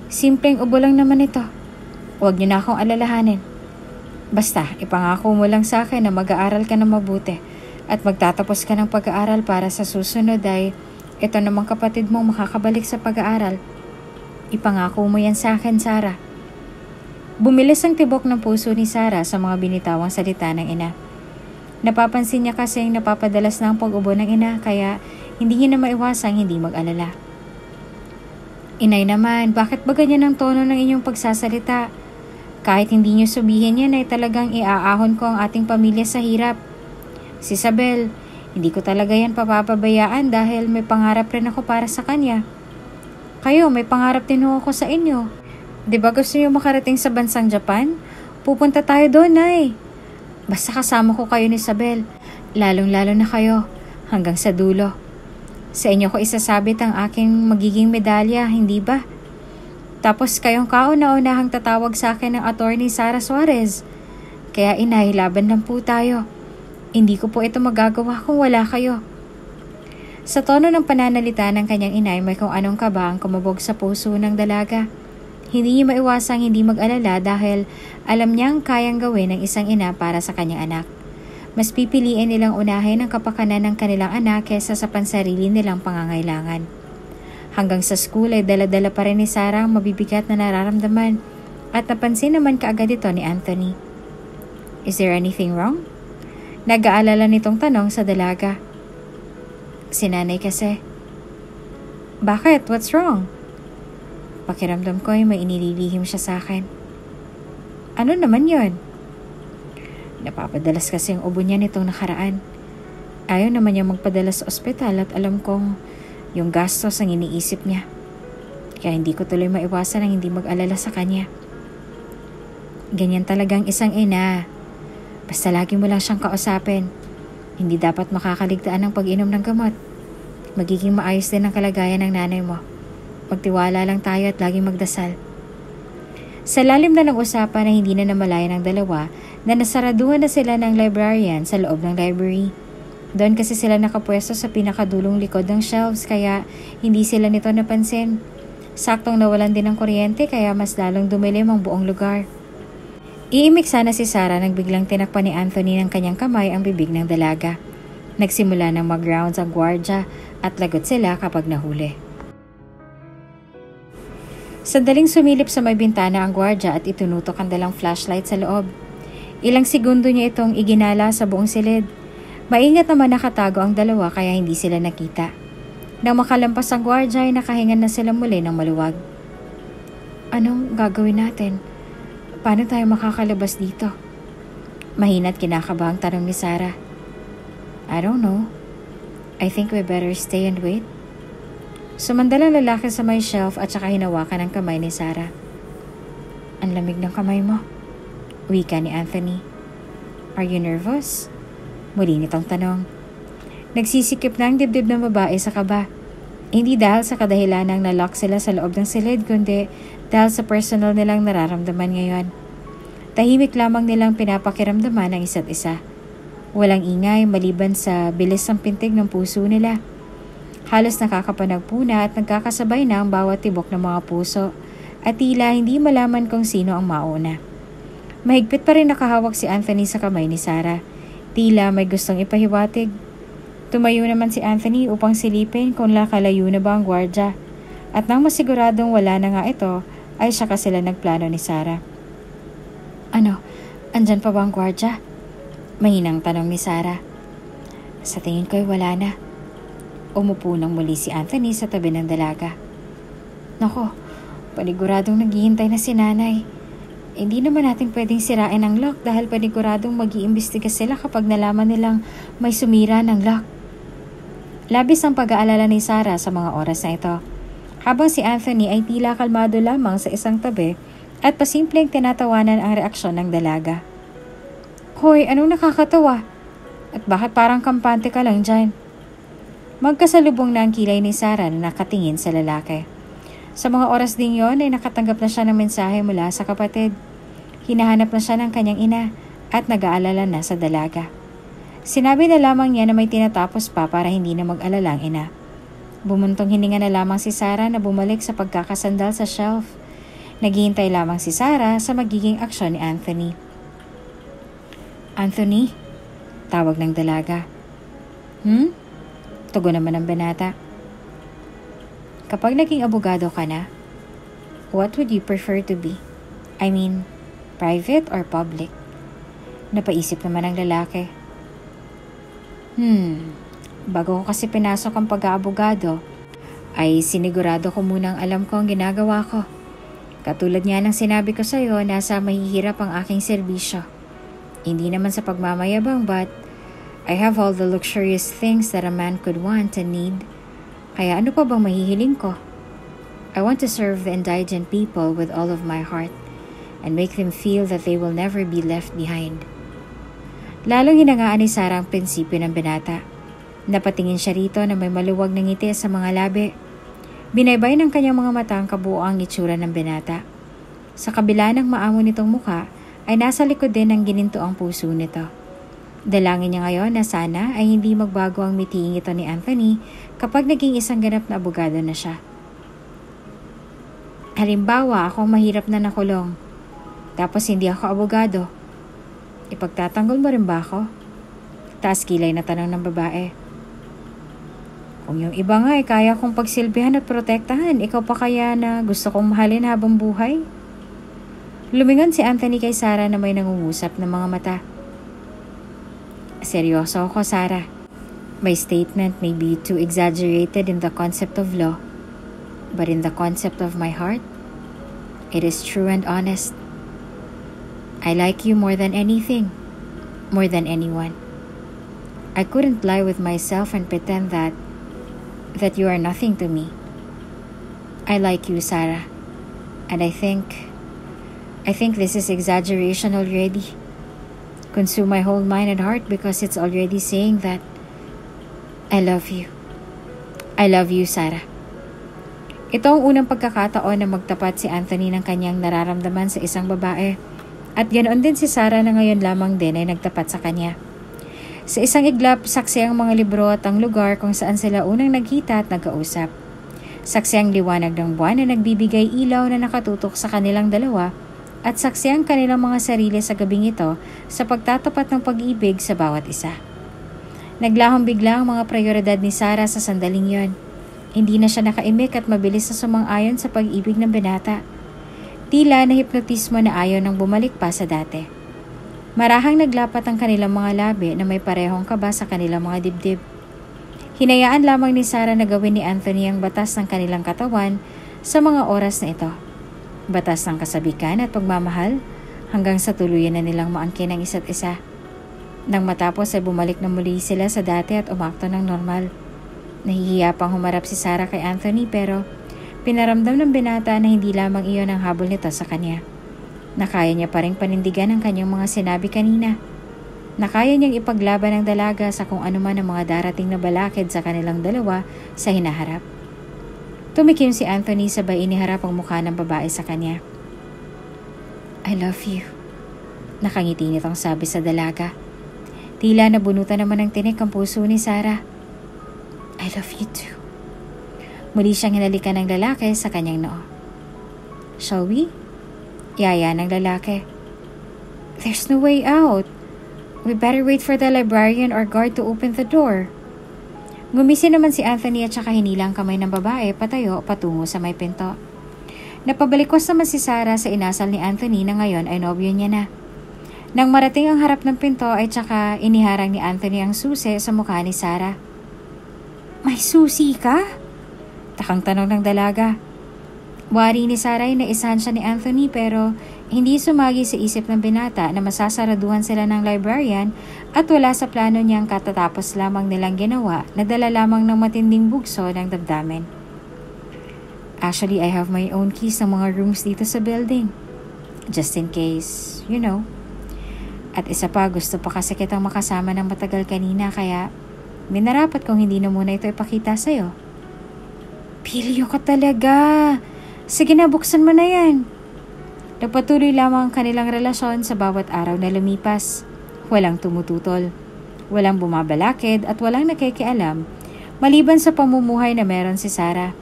Simpleng ubo lang naman ito. Huwag niyo na akong alalahanin. Basta, ipangako mo lang sa akin na mag-aaral ka na mabuti at magtatapos ka ng pag-aaral para sa susunod ay ito namang kapatid mo makakabalik sa pag-aaral. Ipangako mo yan sa akin, Sarah. Bumilis ang tibok ng puso ni Sarah sa mga binitawang salita ng ina. Napapansin niya kasing napapadalas na ang pag-ubo ng ina kaya hindi niya na maiwasang hindi mag-alala. Inay naman, bakit ba ganyan ang tono ng inyong pagsasalita? Kahit hindi niyo sabihin yan ay talagang iaahon ko ang ating pamilya sa hirap. Si Isabel, hindi ko talaga yan papapabayaan dahil may pangarap rin ako para sa kanya. Kayo, may pangarap din ako sa inyo. Di ba gusto niyo makarating sa bansang Japan? Pupunta tayo doon, Nay. Basta kasama ko kayo ni Isabel. Lalong-lalo na kayo, hanggang sa dulo. Sa inyo ko isasabit ang aking magiging medalya, hindi ba? Tapos kayong kauna-unahang tatawag sa akin ng attorney Sara Suarez. Kaya inay, laban lang po tayo. Hindi ko po ito magagawa kung wala kayo. Sa tono ng pananalita ng kanyang inay, may kung anong kaba ang kumabog sa puso ng dalaga. Hindi niya maiwasang hindi mag-alala dahil alam niyang kayang gawin ng isang ina para sa kanyang anak. Mas pipiliin nilang unahin ang kapakanan ng kanilang anak kaysa sa pansarili nilang pangangailangan. Hanggang sa school ay dala-dala pa rin ni Sarah ang mabibigat na nararamdaman at napansin naman kaagad ito ni Anthony. Is there anything wrong? Nag-aalala nitong tanong sa dalaga. Si nanay kasi. Bakit? What's wrong? Pakiramdam ko ay may inililihim siya sa akin. Ano naman yon? Napapadalas kasi ang ubo niya nitong nakaraan. Ayaw naman niya magpadala sa ospital at alam kong yung gastos ang iniisip niya. Kaya hindi ko tuloy maiwasan ang hindi mag-alala sa kanya. Ganyan talagang isang ina. Basta lagi mo lang siyang kausapin. Hindi dapat makakaligtaan ng pag-inom ng gamot. Magiging maayos din ang kalagayan ng nanay mo. Magtiwala lang tayo at laging magdasal. Sa lalim na ng usapan na hindi na namalayan ng dalawa, na nasaraduhan na sila ng librarian sa loob ng library. Doon kasi sila nakapwesto sa pinakadulong likod ng shelves kaya hindi sila nito napansin. Saktong nawalan din ng kuryente kaya mas lalong dumilim ang buong lugar. Iimik sana si Sarah nang biglang tinakpan ni Anthony ng kanyang kamay ang bibig ng dalaga. Nagsimula ng mag-rounds ang gwardya at lagot sila kapag nahuli. Sandaling sumilip sa may bintana ang gwardya at itunutok ang dalang flashlight sa loob. Ilang segundo niya itong iginala sa buong silid. Maingat naman nakatago ang dalawa kaya hindi sila nakita. Nang makalampas ang gwardya ay nakahingan na sila muli ng maluwag. Anong gagawin natin? Paano tayo makakalabas dito? Mahina't kinakabahang tanong ni Sarah. I don't know. I think we better stay and wait. Sumandal ang lalaki sa may shelf at saka hinawakan ang kamay ni Sarah. Ang lamig ng kamay mo. Wika ni Anthony. Are you nervous? Muli nitong tanong. Nagsisikip na ang dibdib ng babae sa kaba. Hindi dahil sa kadahilanang nalock sila sa loob ng silid, kundi dahil sa personal nilang nararamdaman ngayon. Tahimik lamang nilang pinapakiramdaman ang isa't isa. Walang ingay maliban sa bilis ng pintig ng puso nila. Halos nakakapanagpuna at nagkakasabay na ang bawat tibok ng mga puso at tila hindi malaman kung sino ang mauna. Mahigpit pa rin nakahawak si Anthony sa kamay ni Sarah. Tila may gustong ipahiwatig. Tumayo naman si Anthony upang silipin kung nakalayo na ba ang gwardya. At nang masiguradong wala na nga ito, ay saka sila nagplano ni Sarah. Ano, andyan pa ba ang gwardya? Mahinang tanong ni Sarah. Sa tingin ko'y wala na. Umupo nang muli si Anthony sa tabi ng dalaga. Nako, paniguradong naghihintay na si nanay. Hindi naman natin pwedeng sirain ang lock dahil paniguradong mag-iimbestiga sila kapag nalaman nilang may sumira ng lock. Labis ang pag-aalala ni Sarah sa mga oras na ito. Habang si Anthony ay tila kalmado lamang sa isang tabi at pasimpleng tinatawanan ang reaksyon ng dalaga. Hoy, anong nakakatawa? At bakit parang kampante ka lang dyan? Magkasalubong na ang kilay ni Sarah na nakatingin sa lalaki. Sa mga oras ding yon ay nakatanggap na siya ng mensahe mula sa kapatid. Hinahanap na siya ng kanyang ina at nag-aalala na sa dalaga. Sinabi na lamang niya na may tinatapos pa para hindi na mag-alala ang ina. Bumuntong hininga na lamang si Sarah na bumalik sa pagkakasandal sa shelf. Naghihintay lamang si Sarah sa magiging aksyon ni Anthony. Anthony? Tawag ng dalaga. Tugon naman ang binata. Kapag naging abogado ka na, what would you prefer to be? I mean, private or public? Napaisip naman ang lalaki. Bago ko kasi pinasok ang pag-aabogado, ay sinigurado ko munang alam ko ang ginagawa ko. Katulad nga ng sinabi ko sa'yo, nasa mahihirap ang aking serbisyo. Hindi naman sa pagmamayabang, but I have all the luxurious things that a man could want and need. Kaya ano pa bang mahihiling ko? I want to serve the indigent people with all of my heart and make them feel that they will never be left behind. Lalong hinangaan ni Sarah ang prinsipyo ng binata. Napatingin siya rito na may maluwag na ngiti sa mga labi. Binaybay ng kanyang mga mata ang kabuoang itsura ng binata. Sa kabila ng maamo nitong mukha, ay nasa likod din ng gininto ang puso nito. Dalangin niya ngayon na sana ay hindi magbago ang meeting ito ni Anthony kapag naging isang ganap na abogado na siya. Halimbawa, akong mahirap na nakulong. Tapos hindi ako abogado. Ipagtatanggol mo rin ba ako? Taas kilay na tanong ng babae. Kung yung iba nga ay kaya kong pagsilbihan at protektahan, ikaw pa kaya na gusto kong mahalin habang buhay? Lumingon si Anthony kay Sarah na may nangungusap ng mga mata. Seryoso ako, Sarah. My statement may be too exaggerated in the concept of law, but in the concept of my heart, it is true and honest. I like you more than anything, more than anyone. I couldn't lie with myself and pretend that you are nothing to me. I like you, Sarah, and I think this is exaggeration already. Consume my whole mind and heart because it's already saying that I love you. I love you, Sarah. Ito ang unang pagkakataon na magtapat si Anthony ng kanyang nararamdaman sa isang babae. At ganoon din si Sarah na ngayon lamang din ay nagtapat sa kanya. Sa isang iglap, saksi ang mga libro at ang lugar kung saan sila unang nagkita at nagkausap. Saksi ang liwanag ng buwan na nagbibigay ilaw na nakatutok sa kanilang dalawa at saksi ang kanilang mga sarili sa gabing ito sa pagtatapat ng pag-ibig sa bawat isa. Naglahong bigla ang mga prioridad ni Sarah sa sandaling yon. Hindi na siya nakaimik at mabilis na sumang-ayon sa pag-ibig ng binata. Tila na hipnotismo na ayaw nang bumalik pa sa dati. Marahang naglapat ang kanilang mga labi na may parehong kaba sa kanilang mga dibdib. Hinayaan lamang ni Sarah na gawin ni Anthony ang batas ng kanilang katawan sa mga oras na ito. Batas ng kasabikan at pagmamahal hanggang sa tuluyan na nilang maangkin ang isa't isa. Nang matapos ay bumalik na muli sila sa dati at umakto ng normal. Nahihiya pang humarap si Sarah kay Anthony pero pinaramdam ng binata na hindi lamang iyon ang habol nito sa kanya. Nakaya niya pa rin panindigan ang kanyang mga sinabi kanina. Nakaya niyang ipaglaban ang dalaga sa kung anuman ang mga darating na balakid sa kanilang dalawa sa hinaharap. Tumikim si Anthony sabay iniharap ang mukha ng babae sa kanya. I love you. Nakangiti nitong sabi sa dalaga. Tila nabunutan naman ng tinik ang puso ni Sarah. I love you too. Muli siyang hinalikan ng lalaki sa kanyang noo. Shall we? Yaya ng lalaki. There's no way out. We better wait for the librarian or guard to open the door. Gumisi naman si Anthony at saka hinilang kamay ng babae patayo patungo sa may pinto. Napabalikwas naman si Sarah sa inasal ni Anthony na ngayon ay nobyo niya na. Nang marating ang harap ng pinto ay tsaka iniharang ni Anthony ang susi sa mukha ni Sarah. May susi ka? Takang tanong ng dalaga. Wari ni Sarah ay naisahan siya ni Anthony pero hindi sumagi sa isip ng binata na masasaraduhan sila ng librarian at wala sa plano niyang katatapos lamang nilang ginawa na dala lamang ng matinding bugso ng damdamin. Actually, I have my own keys ng mga rooms dito sa building. Just in case, you know. At isa pa, gusto pa kasi kitang makasama ng matagal kanina kaya minarapat kung hindi na muna ito ipakita sa'yo. Pilyo ka talaga. Sige na, buksan mo na yan. Nagpatuloy lamang ang kanilang relasyon sa bawat araw na lumipas. Walang tumututol, walang bumabalakid at walang nakikialam, maliban sa pamumuhay na meron si Sarah.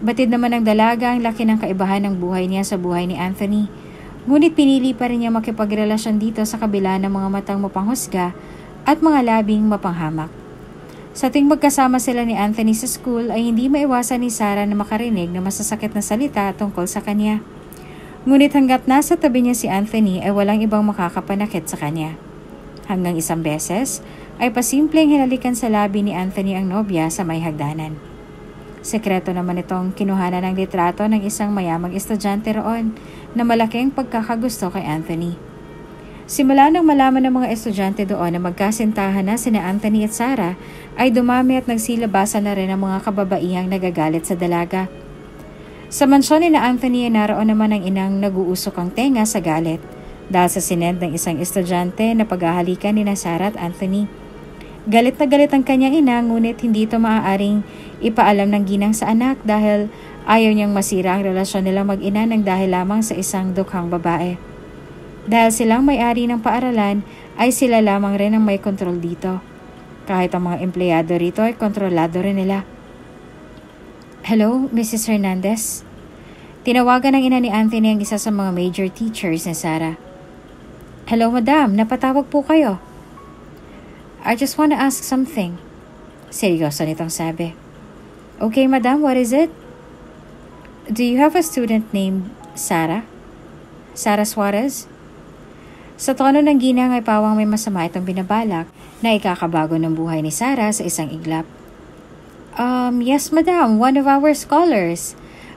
Batid naman ng dalaga ang laki ng kaibahan ng buhay niya sa buhay ni Anthony. Ngunit pinili pa rin niya makipagrelasyon dito sa kabila ng mga matang mapanghusga at mga labing mapanghamak. Sa tuwing magkasama sila ni Anthony sa school ay hindi maiwasan ni Sarah na makarinig ng masasakit na salita tungkol sa kanya. Ngunit hanggat nasa tabi niya si Anthony ay walang ibang makakapanakit sa kanya. Hanggang isang beses ay pasimpleng hinalikan sa labi ni Anthony ang nobya sa may hagdanan. Sekreto naman itong kinuhanan ng litrato ng isang mayamang estudyante roon na malaking pagkakagusto kay Anthony. Simula nang malaman ng mga estudyante doon na magkasintahan na sina Anthony at Sarah, ay dumami at nagsilabasan na rin ang mga kababaihang nagagalit sa dalaga. Sa mansyon ni na Anthony ay naroon naman ang inang nag-uusok ang tenga sa galit dahil sa sinend ng isang estudyante na paghahalikan ni na Sarah at Anthony. Galit na galit ang kanyang ina ngunit hindi ito maaaring Ipaalam ng ginang sa anak dahil ayaw niyang masira ang relasyon nila mag-ina ng dahil lamang sa isang dukhang babae. Dahil silang may-ari ng paaralan, ay sila lamang rin ang may kontrol dito. Kahit ang mga empleyado rito ay kontrolado rin nila. Hello, Mrs. Hernandez? Tinawagan ng ina ni Anthony ang isa sa mga major teachers ni Sarah. Hello, madam. Napatawag po kayo. I just want to ask something. Seryoso nitong sabi. Okay, madam. What is it? Do you have a student named Sarah? Sarah Suarez? Sa tono ng ginang ay pawang may masama itong binabalak na ikakabago ng buhay ni Sarah sa isang iglap. Yes, madam. One of our scholars.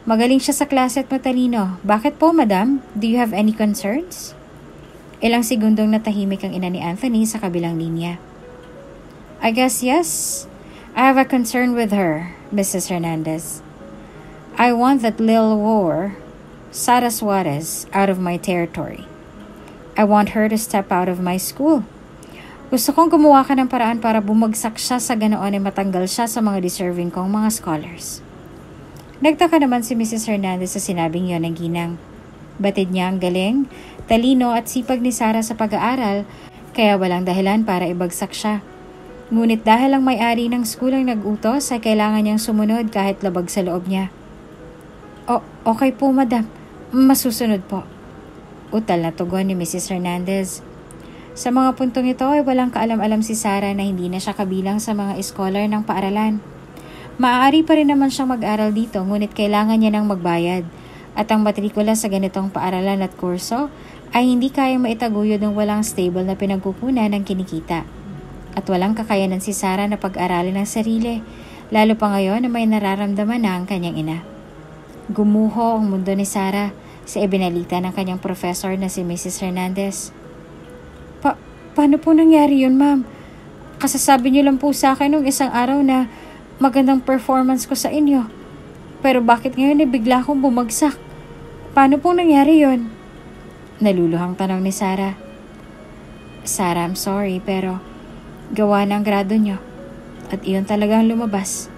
Magaling siya sa klase at matalino. Bakit po, madam? Do you have any concerns? Ilang segundong natahimik ang ina ni Anthony sa kabilang linya. I guess yes. I have a concern with her, Mrs. Hernandez. I want that little whore, Sarah Suarez, out of my territory. I want her to step out of my school. Gusto kong gumawa ka ng paraan para bumagsak siya sa ganoon ay matanggal siya sa mga deserving kong mga scholars. Nagtaka naman si Mrs. Hernandez sa sinabing yon ng ginang. Batid niya ang galing, talino at sipag ni Sarah sa pag-aaral, kaya walang dahilan para ibagsak siya. Ngunit dahil ang may-ari ng school ang nag-utos ay kailangan niyang sumunod kahit labag sa loob niya. Okay po, madam. Masusunod po. Utal na tugon ni Mrs. Hernandez. Sa mga puntong ito ay walang kaalam-alam si Sarah na hindi na siya kabilang sa mga scholar ng paaralan. Maaari pa rin naman siyang mag-aral dito ngunit kailangan niya ng magbayad at ang matrikula sa ganitong paaralan at kurso ay hindi kayang maitaguyod ng walang stable na pinagkukunan ng kinikita. At walang kakayanan si Sarah na pag-aralin ang sarili, lalo pa ngayon na may nararamdaman na ang kanyang ina. Gumuho ang mundo ni Sarah sa ibinalita ng kanyang professor na si Mrs. Hernandez. Paano po nangyari yun, ma'am? Kasasabi niyo lang po sa akin nung isang araw na magandang performance ko sa inyo. Pero bakit ngayon bigla akong bumagsak? Paano po nangyari yun? Naluluhang tanong ni Sarah. Sarah, I'm sorry pero gawa ng grado niyo. At iyon talagang lumabas.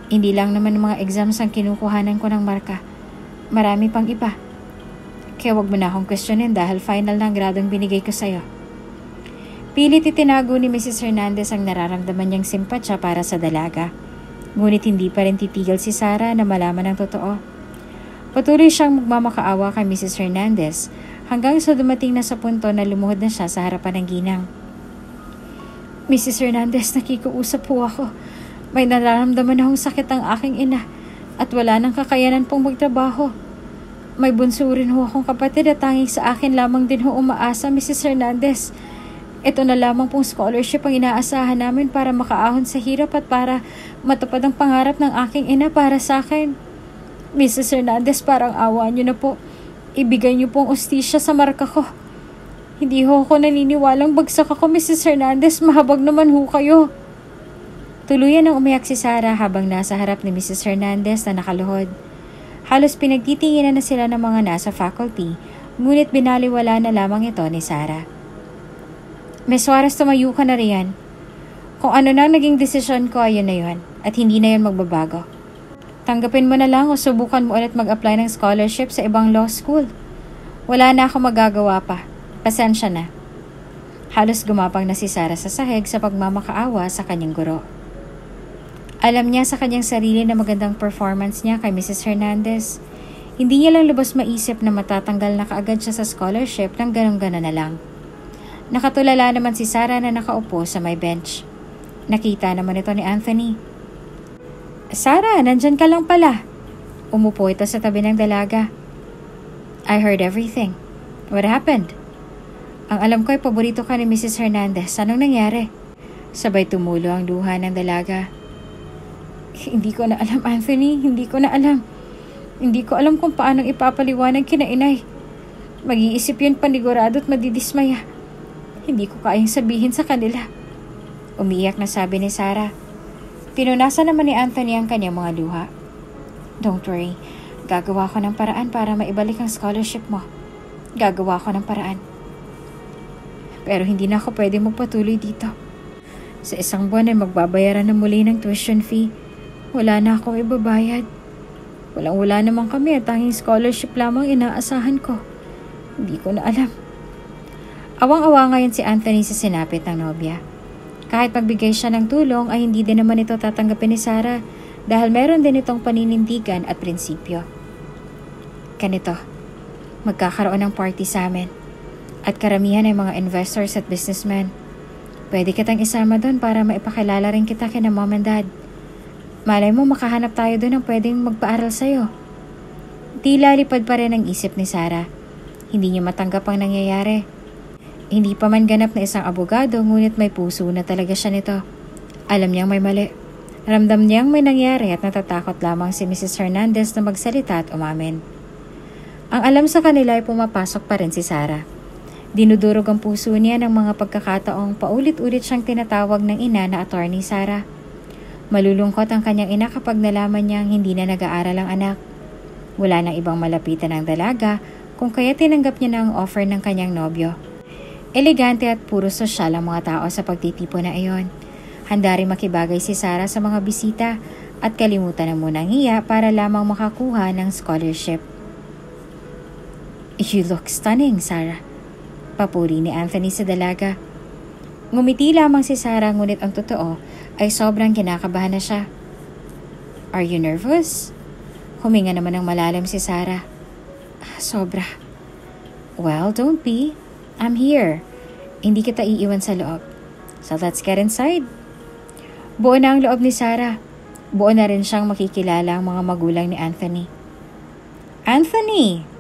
Hindi lang naman mga exams ang kinukuhanan ko ng marka. Marami pang iba. Kaya wag mo na akong questionin dahil final na ang gradong binigay ko sa'yo. Pilit itinago ni Mrs. Hernandez ang nararamdaman niyang simpatya para sa dalaga. Ngunit hindi pa rin titigil si Sarah na malaman ang totoo. Patuloy siyang magmamakaawa kay Mrs. Hernandez hanggang sa dumating na sa punto na lumuhod na siya sa harapan ng ginang. Mrs. Hernandez, nakikiusap po ako. May nararamdaman akong sakit ang aking ina at wala nang kakayanan pong magtrabaho. May bunso rin ho akong kapatid at tanging sa akin lamang din ho umaasa, Mrs. Hernandez. Ito na lamang pong scholarship ang inaasahan namin para makaahon sa hirap at para matupad ang pangarap ng aking ina para sa akin. Mrs. Hernandez, parang awa niyo na po. Ibigay niyo pong ustisya sa marka ko. Hindi ho ako naniniwalang bagsak ako, Mrs. Hernandez. Mahabag naman ho kayo. Tuluyan ang umiyak si Sarah habang nasa harap ni Mrs. Hernandez na nakaluhod. Halos pinagtitinginan na sila ng mga nasa faculty, ngunit binaliwala na lamang ito ni Sarah. Ms. Suarez, tumayo ka na riyan. Kung ano nang naging desisyon ko, ayun na yun, at hindi na yun magbabago. Tanggapin mo na lang o subukan mo ulit mag-apply ng scholarship sa ibang law school. Wala na ako magagawa pa. Pasensya na. Halos gumapang na si Sarah sa sahig sa pagmamakaawa sa kanyang guro. Alam niya sa kanyang sarili na magandang performance niya kay Mrs. Hernandez. Hindi niya lang lubos maisip na matatanggal na kaagad siya sa scholarship ng ganun-ganon na lang. Nakatulala naman si Sarah na nakaupo sa may bench. Nakita naman ito ni Anthony. Sarah, nandyan ka lang pala. Umupo ito sa tabi ng dalaga. I heard everything. What happened? Ang alam ko ay paborito ka ni Mrs. Hernandez. Anong nangyari? Sabay tumulo ang luha ng dalaga. Hindi ko na alam, Anthony. Hindi ko na alam. Hindi ko alam kung paanong ipapaliwanag kina inay. Mag-iisip yun panigurado at madidismaya. Hindi ko kayang sabihin sa kanila. Umiiyak na sabi ni Sarah. Pinunasan naman ni Anthony ang kanyang mga luha. Don't worry. Gagawa ko ng paraan para maibalik ang scholarship mo. Gagawa ko ng paraan. Pero hindi na ako pwede magpatuloy dito. Sa isang buwan ay magbabayaran na muli ng tuition fee. Wala na akong ibabayad. Walang-wala naman kami at tanging scholarship lamang inaasahan ko. Hindi ko na alam. Awang-awa ngayon si Anthony sa sinapit ng nobya. Kahit magbigay siya ng tulong ay hindi din naman ito tatanggapin ni Sarah dahil meron din itong paninindigan at prinsipyo. Ganito, magkakaroon ng party sa amin at karamihan ay mga investors at businessmen. Pwede kitang isama doon para maipakilala rin kita kina mom and dad. Malay mo makahanap tayo doon ng pwedeng magpaaral sa'yo. Tila lipad pa rin ang isip ni Sarah. Hindi niya matanggap ang nangyayari. Hindi pa man ganap na isang abogado ngunit may puso na talaga siya nito. Alam niyang may mali. Ramdam niyang may nangyari at natatakot lamang si Mrs. Hernandez na magsalita at umamin. Ang alam sa kanila ay pumapasok pa rin si Sarah. Dinudurog ang puso niya ng mga pagkakataong paulit-ulit siyang tinatawag ng ina na Attorney Sarah. Malulungkot ang kanyang ina kapag nalaman niyang hindi na nag-aaral ang anak. Wala nang ibang malapitan ng dalaga kung kaya tinanggap niya na ang offer ng kanyang nobyo. Elegante at puro sosyal ang mga tao sa pagtitipon na iyon. Handa rin makibagay si Sarah sa mga bisita at kalimutan na muna ang hiya para lamang makakuha ng scholarship. You look stunning, Sarah. Papuri ni Anthony sa dalaga. Ngumiti lamang si Sarah ngunit ang totoo ay sobrang kinakabahan na siya. Are you nervous? Huminga naman ng malalim si Sarah. Sobra. Well, don't be. I'm here. Hindi kita iiwan sa loob. So let's get inside. Buo na ang loob ni Sarah. Buo na rin siyang makikilala ang mga magulang ni Anthony. Anthony!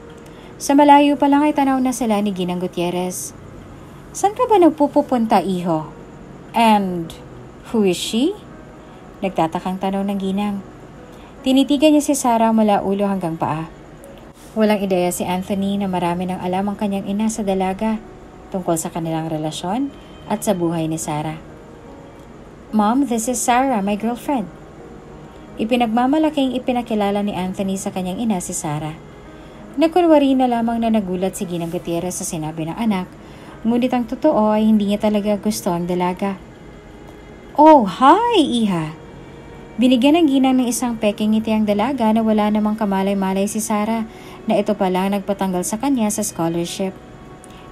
Sa malayo pa lang ay tanaw na sila ni Ginang Gutierrez. Saan ka ba nagpupunta, iho? And who is she? Nagtatakang tanong ng Ginang. Tinitigan niya si Sarah mula ulo hanggang paa. Walang ideya si Anthony na marami ng alam ang kanyang ina sa dalaga tungkol sa kanilang relasyon at sa buhay ni Sarah. Mom, this is Sarah, my girlfriend. Ipinagmamalaking ipinakilala ni Anthony sa kanyang ina si Sarah. Nagkunwari na lamang na nagulat si Ginang Gutierrez sa sinabi ng anak, ngunit ang totoo ay hindi niya talaga gusto ang dalaga. Oh, hi, iha! Binigyan ng Ginang ng isang peking ngiti ang dalaga na wala namang kamalay-malay si Sarah na ito pa lang nagpatanggal sa kanya sa scholarship.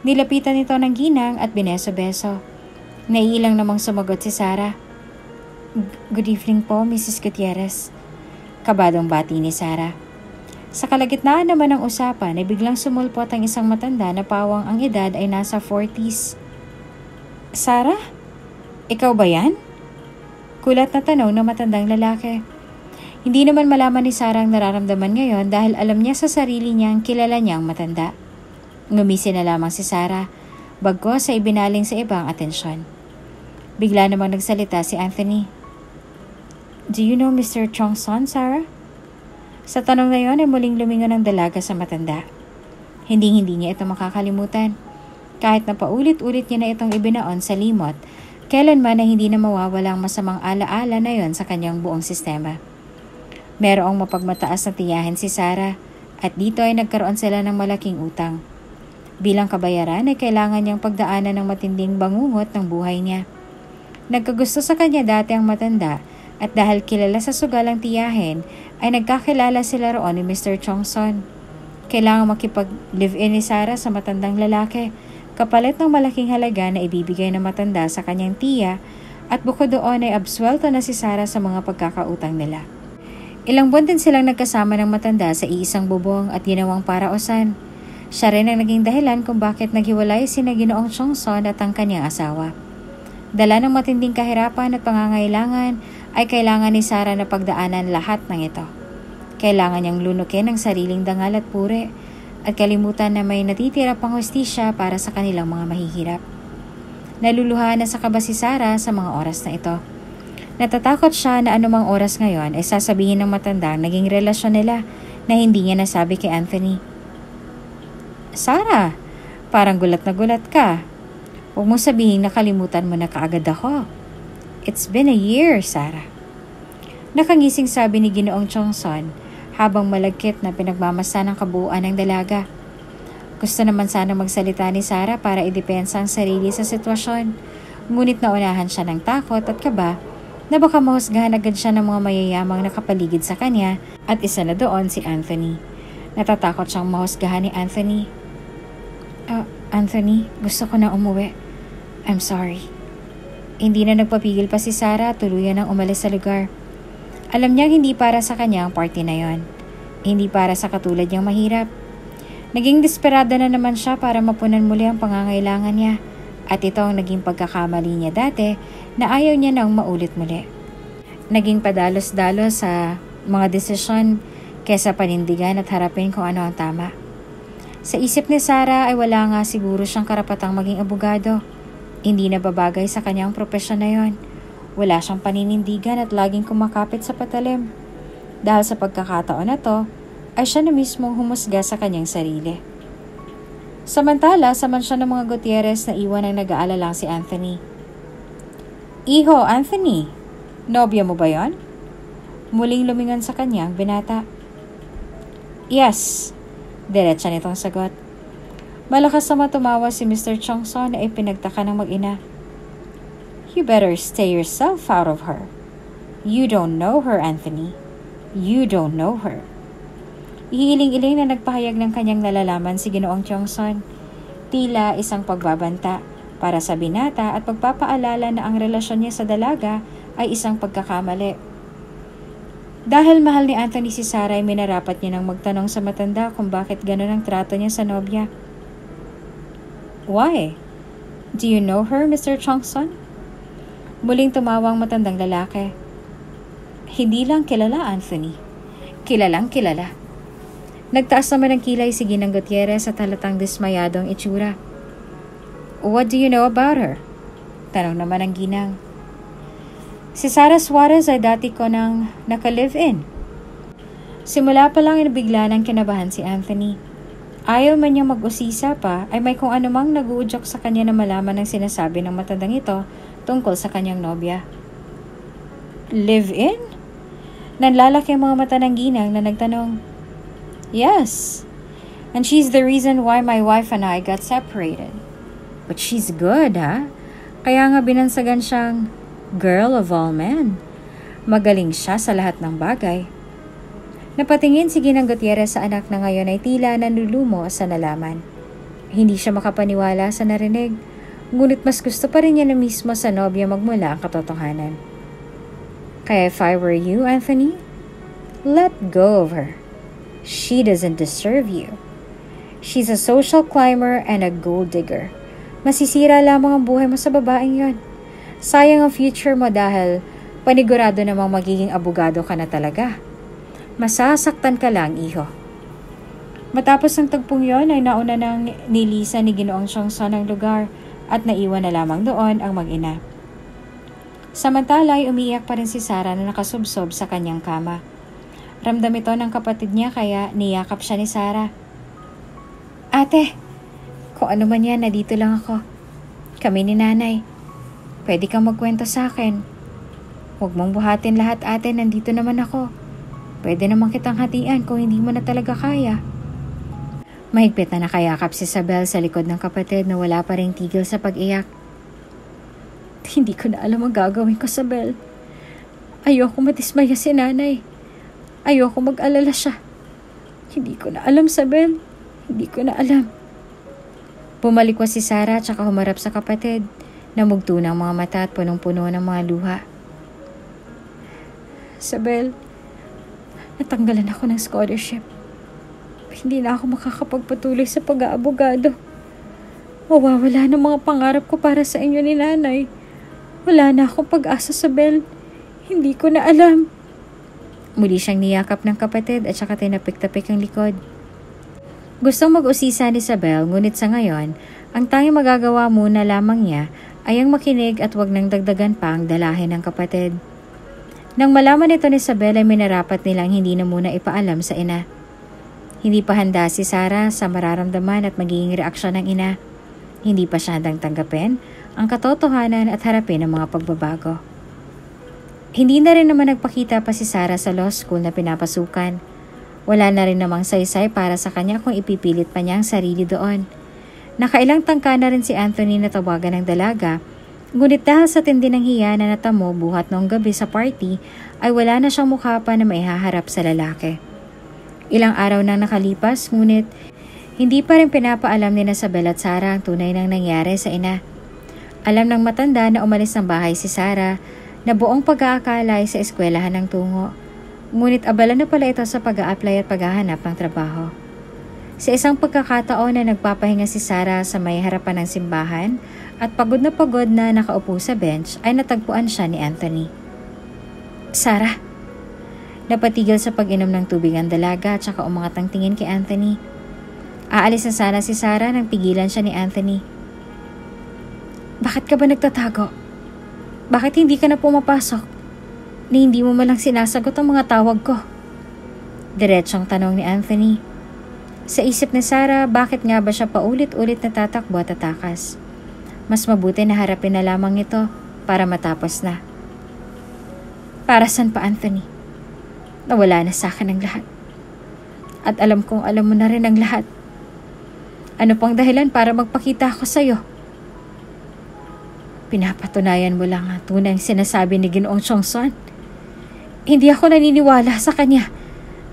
Nilapitan ito ng Ginang at bineso-beso. Naiilang namang sumagot si Sarah. Good evening po, Mrs. Gutierrez. Kabadong bati ni Sarah. Sa kalagitnaan naman ng usapan ay biglang sumulpot ang isang matanda na pawang ang edad ay nasa 40s. Sarah? Ikaw ba yan? Kulat na tanong ng matandang lalaki. Hindi naman malaman ni Sarah ang nararamdaman ngayon dahil alam niya sa sarili niyang kilala niyang matanda. Ngumisi na lamang si Sarah, bagkos sa ibinaling sa ibang atensyon. Bigla namang nagsalita si Anthony. Do you know Mr. Chongson, Sarah? Sa tanong na yon ay muling lumingon ang dalaga sa matanda. Hindi niya ito makakalimutan. Kahit na paulit-ulit niya na itong ibinaon sa limot, kailanman ay hindi na mawawala ang masamang alaala na yon sa kanyang buong sistema. Merong mapagmataas na tiyahin si Sarah at dito ay nagkaroon sila ng malaking utang. Bilang kabayaran ay kailangan niyang pagdaanan ng matinding bangungot ng buhay niya. Nagkagusto sa kanya dati ang matanda at dahil kilala sa sugal ang tiyahin ay nagkakilala sila roon ni Mr. Chongson. Kailangan makipag-live-in ni Sarah sa matandang lalaki kapalit ng malaking halaga na ibibigay ng matanda sa kanyang tiya at bukod doon ay absuelto na si Sarah sa mga pagkakautang nila. Ilang buwan din silang nagkasama ng matanda sa iisang bubong at ginawang paraosan. Siya rin ang naging dahilan kung bakit naghiwalay sina Ginoong Chongson at ang kanyang asawa. Dala ng matinding kahirapan at pangangailangan ay kailangan ni Sarah na pagdaanan lahat ng ito. Kailangan niyang lunukin ang sariling dangal at puri at kalimutan na may natitira pang hustisya para sa kanilang mga mahihirap. Naluluha na sa kaba si Sarah sa mga oras na ito. Natatakot siya na anumang oras ngayon ay sasabihin ng matanda naging relasyon nila na hindi niya nasabi kay Anthony. Sarah, parang gulat na gulat ka. Huwag mo sabihin nakalimutan mo na kaagad ako. It's been a year, Sarah. Nakangising sabi ni Ginoong Chongson habang malagkit na pinagmamasa ng kabuuan ng dalaga. Gusto naman sana magsalita ni Sarah para idepensa ang sarili sa sitwasyon, ngunit naunahan siya ng takot at kaba na baka mahusgahan agad siya ng mga mayayamang nakapaligid sa kanya at isa na doon si Anthony. Natatakot siyang mahusgahan ni Anthony. Anthony, gusto ko na umuwi. I'm sorry. Hindi na nagpapigil pa si Sarah, tuluyan nang umalis sa lugar. Alam niyang hindi para sa kanya ang party na yon. Hindi para sa katulad niyang mahirap. Naging desperado na naman siya para mapunan muli ang pangangailangan niya. At ito ang naging pagkakamali niya dati na ayaw niya nang maulit muli. Naging padalos-dalos sa mga desisyon kesa panindigan at harapin kung ano ang tama. Sa isip ni Sarah ay wala nga siguro siyang karapatang maging abogado. Hindi na babagay sa kanyang propesyon na yon. Wala siyang paninindigan at laging kumakapit sa patalim. Dahil sa pagkakataon na to, ay siya na mismong humusga sa kanyang sarili. Samantala, sa mansyon ng mga Gutierrez na iwan ang nag-aalalang si Anthony. Iho, Anthony, nobya mo ba yon? Muling lumingon sa kanya ang binata. Yes, diretsa nitong sagot. Malakas na tumawa si Mr. Chongson na ipinagtaka ng mag-ina. You better stay yourself out of her. You don't know her, Anthony. You don't know her. Ihiling-iling na nagpahayag ng kanyang nalalaman si Ginoong Chongson. Tila isang pagbabanta para sa binata at pagpapaalala na ang relasyon niya sa dalaga ay isang pagkakamali. Dahil mahal ni Anthony si Sarah ay minarapat niya nang magtanong sa matanda kung bakit gano'n ang trato niya sa nobya. Why? Do you know her, Mr. Chongson? Muling tumawang matandang lalaki. Hindi lang kilala, Anthony. Kilalang kilala. Nagtaas naman ng kilay si Ginang Gutierrez at halatang dismayadong itsura. What do you know about her? Tanong naman ang Ginang. Si Sarah Suarez ay dati ko nang naka-live-in. Simula pa lang bigla ng kinabahan si Anthony. Ayaw man niyang mag-usisa pa ay may kung anumang nag-uudyok sa kanya na malaman ang sinasabi ng matandang ito tungkol sa kanyang nobya. Live-in? Nanlalaki ang mga mata ng Ginang na nagtanong. Yes, and she's the reason why my wife and I got separated. But she's good, ha? Kaya nga binansagan siyang girl of all men. Magaling siya sa lahat ng bagay. Napatingin si Ginang Gutierrez sa anak na ngayon ay tila nanlulumo sa nalaman. Hindi siya makapaniwala sa narinig, ngunit mas gusto pa rin niya na mismo sa nobya magmula ang katotohanan. Kaya if I were you, Anthony, let go of her. She doesn't deserve you. She's a social climber and a gold digger. Masisira lamang ang buhay mo sa babaeng yon. Sayang ang future mo dahil panigurado namang magiging abogado ka na talaga. Masasaktan ka lang, iho. Matapos ng tagpong yon ay nauna nang nilisan ni Ginoong Chongson ang lugar at naiwan na lamang doon ang mag-ina. Samantala ay umiiyak pa rin si Sarah na nakasubsob sa kanyang kama. Ramdam ito ng kapatid niya kaya niyakap siya ni Sarah. Ate, kung ano man yan, nandito lang ako. Kami ni nanay. Pwede kang magkwento sa akin. Huwag mong buhatin lahat, ate, nandito naman ako. Pwede naman kitang hatian kung hindi mo na talaga kaya. Mahigpit na nakayakap si Isabel sa likod ng kapatid na wala pa ring tigil sa pag-iyak. Hindi ko na alam ang gagawin ko, Isabel. Ayoko madismaya si nanay. Ayoko mag-alala siya. Hindi ko na alam, Isabel. Hindi ko na alam. Pumalikwas si Sarah at saka humarap sa kapatid. Namugto ng mga mata at punong-puno ng mga luha. Isabel, natanggalan ako ng scholarship. Hindi na ako makakapagpatuloy sa pag-aabogado. Mawawala ng mga pangarap ko para sa inyo ni nanay. Wala na akong pag-asa, Isabel. Hindi ko na alam. Muli siyang niyakap ng kapatid at saka tinapik-tapik ang likod. Gustong mag-usisa ni Isabel, ngunit sa ngayon, ang tanging magagawa muna lamang niya ay ang makinig at wag nang dagdagan pa ang dalahin ng kapatid. Nang malaman ito ni Isabel ay minarapat nilang hindi na muna ipaalam sa ina. Hindi pa handa si Sarah sa mararamdaman at magiging reaksyon ng ina. Hindi pa siya handang tanggapin ang katotohanan at harapin ang mga pagbabago. Hindi na rin naman nagpakita pa si Sarah sa law school na pinapasukan. Wala na rin namang saysay para sa kanya kung ipipilit pa niya ang sarili doon. Nakailang tangka na rin si Anthony na tawagan ng dalaga Ngunit dahil sa tindi ng hiya na natamo buhat noong gabi sa party, ay wala na siyang mukha pa na maihaharap sa lalaki. Ilang araw nang nakalipas, ngunit hindi pa rin pinapaalam ni Isabel at Sarah ang tunay nang nangyari sa ina. Alam ng matanda na umalis ng bahay si Sarah na buong pag-aakala ay sa eskwelahan ng tungo. Ngunit abala na pala ito sa pag-a-apply at paghahanap ng trabaho. Sa isang pagkakataon na nagpapahinga si Sarah sa may harapan ng simbahan at pagod na nakaupo sa bench ay natagpuan siya ni Anthony. Sarah, napatigil sa pag-inom ng tubig ang dalaga at saka umangat ang tingin kay Anthony. Aalis na sana si Sarah nang pigilan siya ni Anthony. Bakit ka ba nagtatago? Bakit hindi ka na pumapasok? Ni hindi mo malang sinasagot ang mga tawag ko? Diretsong tanong ni Anthony. Sa isip ni Sarah, bakit nga ba siya paulit-ulit natatakbo at tatakas? Mas mabuti na harapin na lamang ito para matapos na. Para saan pa, Anthony? Nawala na sa akin ang lahat. At alam kong alam mo na rin ang lahat. Ano pang dahilan para magpakita ako sa'yo? Pinapatunayan mo lang ang tunay sinasabi ni Ginoong Chongson. Hindi ako naniniwala sa kanya.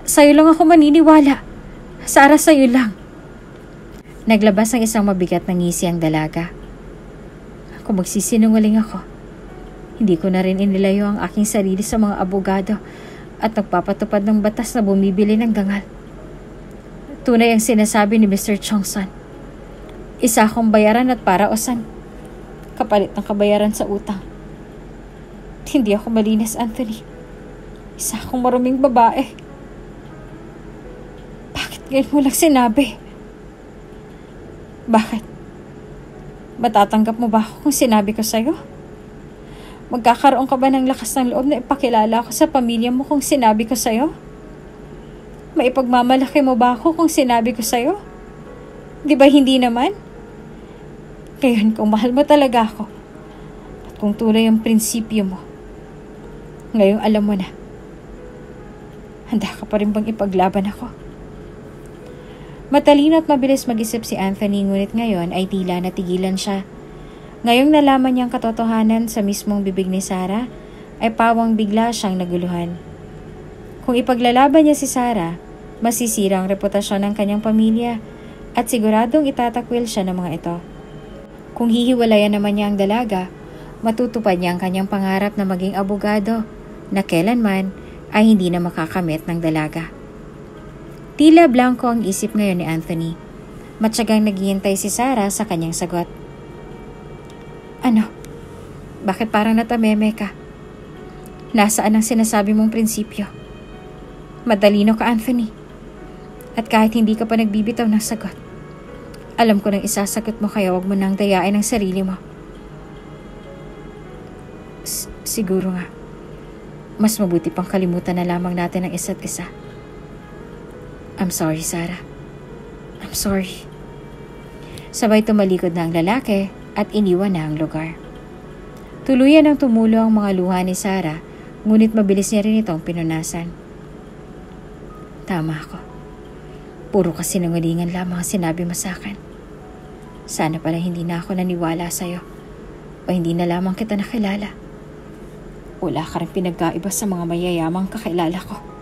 Sa'yo lang ako maniniwala. Sarah, sa'yo lang. Naglabas ang isang mabigat na ngisi ang dalaga. Kung magsisinungaling ako, hindi ko na rin inilayo ang aking sarili sa mga abogado at nagpapatupad ng batas na bumibili ng dangal. Tunay ang sinasabi ni Mr. Chongson. Isa akong bayaran at paraosan. Kapalit ng kabayaran sa utang. Hindi ako malinis, Anthony. Isa akong maruming babae. Ngayon mo lang sinabi. Bakit? Matatanggap mo ba ako kung sinabi ko sa'yo? Magkakaroon ka ba ng lakas ng loob na ipakilala ako sa pamilya mo kung sinabi ko sa'yo? Maipagmamalaki mo ba ako kung sinabi ko sa'yo? Di ba hindi naman? Ngayon kung mahal mo talaga ako at kung tunay ang prinsipyo mo, ngayong alam mo na, handa ka pa rin bang ipaglaban ako? Matalino at mabilis mag-isip si Anthony, ngunit ngayon ay tila natigilan siya. Ngayong nalaman niyang katotohanan sa mismong bibig ni Sarah, ay pawang bigla siyang naguluhan. Kung ipaglalaban niya si Sarah, masisira ang reputasyon ng kanyang pamilya at siguradong itatakwil siya ng mga ito. Kung hihiwalayan naman niya ang dalaga, matutupad niya ang kanyang pangarap na maging abogado na kailanman ay hindi na makakamit ng dalaga. Tila blanco ang isip ngayon ni Anthony. Matyagang naghihintay si Sarah sa kanyang sagot. Ano? Bakit parang natameme ka? Nasaan ang sinasabi mong prinsipyo? Madalino ka, Anthony. At kahit hindi ka pa nagbibitaw ng sagot, alam ko nang isasagot mo kaya wag mo nang dayain ang sarili mo. Siguro nga. Mas mabuti pang kalimutan na lamang natin ang isa't isa. I'm sorry, Sarah. I'm sorry. Sabay tumalikod na ang lalaki at iniwan na ang lugar. Tuluyan ang tumulo ang mga luha ni Sarah, ngunit mabilis niya rin itong pinunasan. Tama ako. Puro kasinungalingan lamang ang sinabi mo sa akin. Sana pala hindi na ako naniwala sa'yo o hindi na lamang kita nakilala. Wala ka rin pinagkaiba sa mga mayayamang kakilala ko.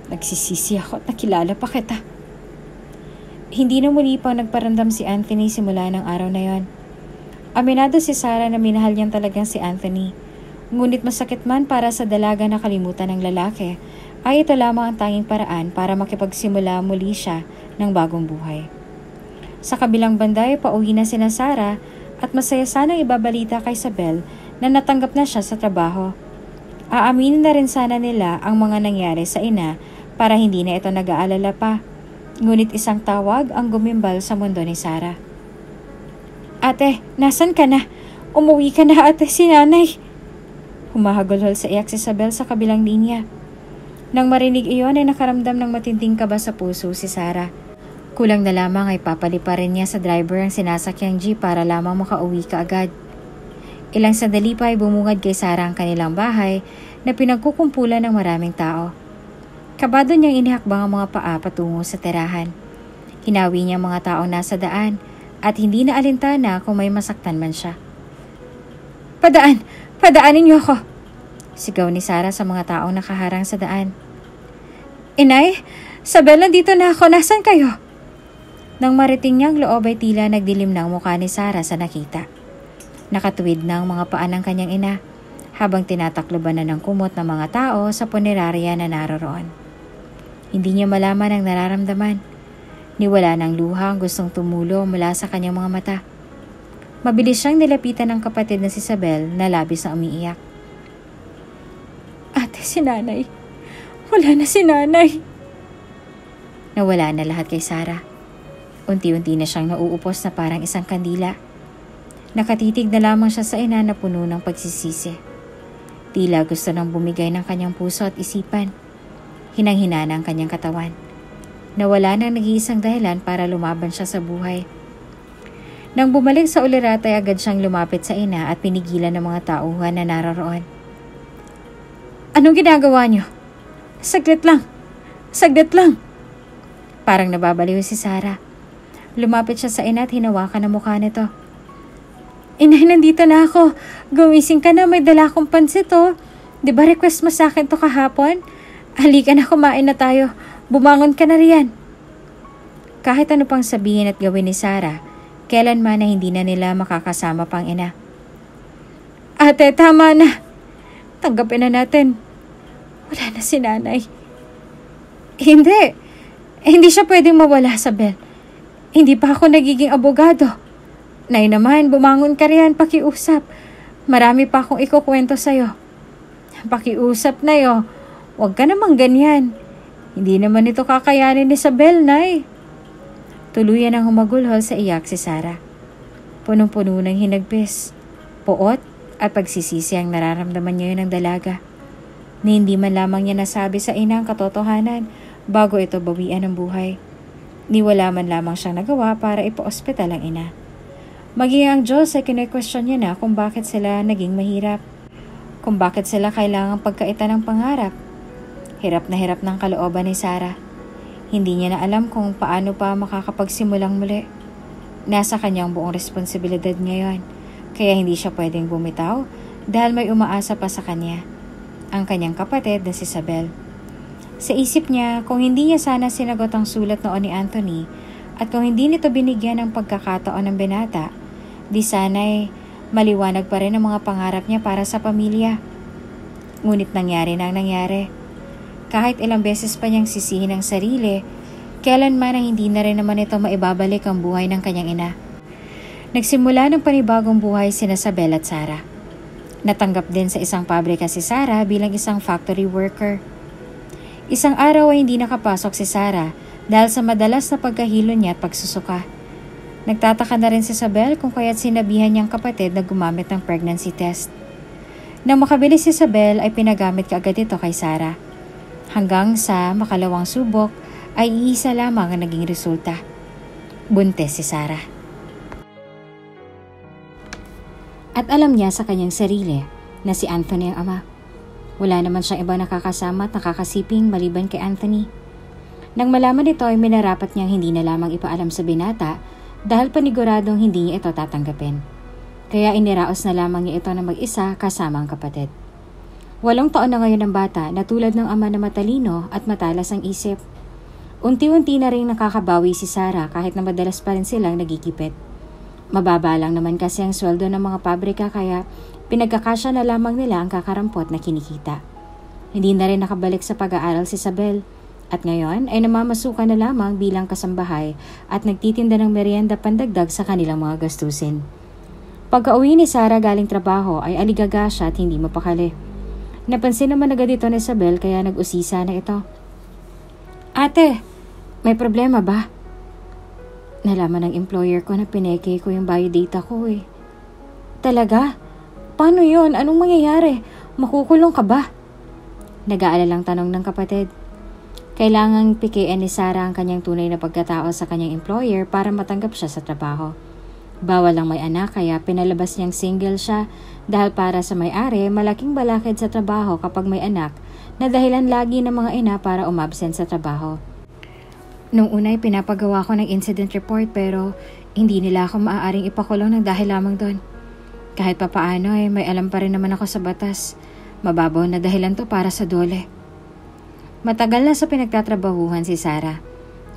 Nagsisisi ako at nakilala pa kita. Hindi na muli pang nagparamdam si Anthony simula ng araw na yon. Aminado si Sarah na minahal niyang talagang si Anthony. Ngunit masakit man para sa dalaga na kalimutan ng lalaki, ay ito lamang ang tanging paraan para makipagsimula muli siya ng bagong buhay. Sa kabilang banda ay pauwi na sina Sarah at masaya sanang ibabalita kay Isabel na natanggap na siya sa trabaho. Aaminin na rin sana nila ang mga nangyari sa ina para hindi na ito nag-aalala pa. Ngunit isang tawag ang gumimbal sa mundo ni Sarah. Ate, nasan ka na? Umuwi ka na, ate, si nanay. Humahagulhol sa iyak si Isabel sa kabilang linya. Nang marinig iyon ay nakaramdam ng matinding kaba sa puso si Sarah. Kulang na lamang ay papaliparin niya sa driver ang sinasakyang jeep para lamang makauwi ka agad. Ilang sandali pa ay bumungad kay Sarah ang kanilang bahay na pinagkukumpulan ng maraming tao. Kabado niyang inihakbang ang mga paa patungo sa tirahan. Hinawi niya ang mga taong nasa daan at hindi na alintana kung may masaktan man siya. Padaanin niyo ako! Sigaw ni Sarah sa mga taong nakaharang sa daan. Inay, Sabel, nandito na ako. Nasaan kayo? Nang mariting niyang loob ay tila nagdilim ng mukha ni Sarah sa nakita. Nakatuwid na ang mga paa ng kanyang ina habang tinatakloban na ng kumot ng mga tao sa punerarya na naroroon. Hindi niya malaman ang nararamdaman. Niwala ng luha ang gustong tumulo mula sa kanyang mga mata. Mabilis siyang nilapitan ng kapatid na si Sabel na labis na umiiyak. Ate, si nanay. Wala na si nanay. Nawala na lahat kay Sarah. Unti-unti na siyang nauupos na parang isang kandila. Nakatitig na lamang siya sa ina na puno ng pagsisisi. Tila gusto nang bumigay ng kanyang puso at isipan. Hinang-hina na ang kanyang katawan. Nawala ng nag-iisang dahilan para lumaban siya sa buhay. Nang bumalik sa ulirat ay agad siyang lumapit sa ina at pinigilan ng mga tauhan na naroroon. Anong ginagawa niyo? Saglit lang! Saglit lang! Parang nababaliw si Sarah. Lumapit siya sa ina at hinawakan ang mukha nito. Inay, nandito na ako. Gumising ka na, may dala akong pansit oh. Di ba request mo sa akin to kahapon? Halika na, kumain na tayo. Bumangon ka na riyan. Kahit ano pang sabihin at gawin ni Sarah, kailanman na hindi na nila makakasama pang ina. Ate, tama na. Tanggapin na natin. Wala na si nanay. Hindi siya pwedeng mawala, Sabel. Hindi pa ako nagiging abogado. Nay naman, bumangon ka riyan, pakiusap. Marami pa akong ikukwento sa'yo. Pakiusap na yo. Huwag ka namang ganyan. Hindi naman ito kakayanin ni Sabel, Nay. Tuluyan ang humagulhol sa iyak si Sarah. Punong-puno ng hinagpis, puot at pagsisisi ang nararamdaman niya ng dalaga. Ni hindi man lamang niya nasabi sa ina ang katotohanan bago ito bawian ng buhay. Ni wala man lamang siyang nagawa para ipa-ospital ang ina. Maging ang Diyos ay kine-question niya na kung bakit sila naging mahirap. Kung bakit sila kailangang pagkaitan ng pangarap. Hirap ng kalooban ni Sarah. Hindi niya na alam kung paano pa makakapagsimulang muli. Nasa kanyang buong responsibilidad ngayon, kaya hindi siya pwedeng bumitaw dahil may umaasa pa sa kanya. Ang kanyang kapatid na si Sabel. Sa isip niya, kung hindi niya sana sinagot ang sulat noon ni Anthony at kung hindi nito binigyan ng pagkakataon ng binata, di sana'y maliwanag pa rin ang mga pangarap niya para sa pamilya. Ngunit nangyari na ang nangyari. Kahit ilang beses pa niyang sisihin ang sarili, kailanman ang hindi na rin naman ito maibabalik ang buhay ng kanyang ina. Nagsimula ng panibagong buhay sina Sabel at Sarah. Natanggap din sa isang pabrika si Sarah bilang isang factory worker. Isang araw ay hindi nakapasok si Sarah dahil sa madalas na pagkahilo niya at pagsusuka. Nagtataka na rin si Sabel kung kaya't sinabihan niyang kapatid na gumamit ng pregnancy test. Nang makabili si Sabel ay pinagamit kaagad ito kay Sarah. Hanggang sa makalawang subok ay iisa lamang ang naging resulta. Buntis si Sarah. At alam niya sa kanyang sarili na si Anthony ang ama. Wala naman siyang iba nakakasama at nakakasiping maliban kay Anthony. Nang malaman ito ay minarapat niyang hindi na lamang ipaalam sa binata dahil paniguradong hindi niya ito tatanggapin. Kaya iniraos na lamang niya ito na mag-isa kasama ang kapatid. 8 taon na ngayon ang bata na tulad ng ama na matalino at matalas ang isip. Unti-unti na rin nakakabawi si Sarah kahit na madalas pa rin silang nagikipit. Mababa lang naman kasi ang sweldo ng mga pabrika kaya pinagkakasya na lamang nila ang kakarampot na kinikita. Hindi na rin nakabalik sa pag-aaral si Sabel at ngayon ay namamasukan na lamang bilang kasambahay at nagtitinda ng merienda pandagdag sa kanilang mga gastusin. Pagka-uwi ni Sarah galing trabaho ay aligaga siya at hindi mapakali. Napansin naman agad ito ni Sabel kaya nag-usisa na ito. Ate, may problema ba? Nalaman ng employer ko na pineke ko yung biodata ko eh. Talaga? Paano yun? Anong mangyayari? Makukulong ka ba? Nag-aalalang tanong ng kapatid. Kailangang pikean ni Sarah ang kanyang tunay na pagkatao sa kanyang employer para matanggap siya sa trabaho. Bawal lang may anak kaya pinalabas niyang single siya dahil para sa may-ari malaking balakid sa trabaho kapag may anak na dahilan lagi ng mga ina para umabsent sa trabaho. Nung una ay pinapagawa ko ng incident report pero hindi nila ako maaaring ipakulong ng dahil lamang doon. Kahit papaano may alam pa rin naman ako sa batas. Mababaw na dahilan to para sa dole. Matagal na sa pinagtatrabahuhan si Sarah.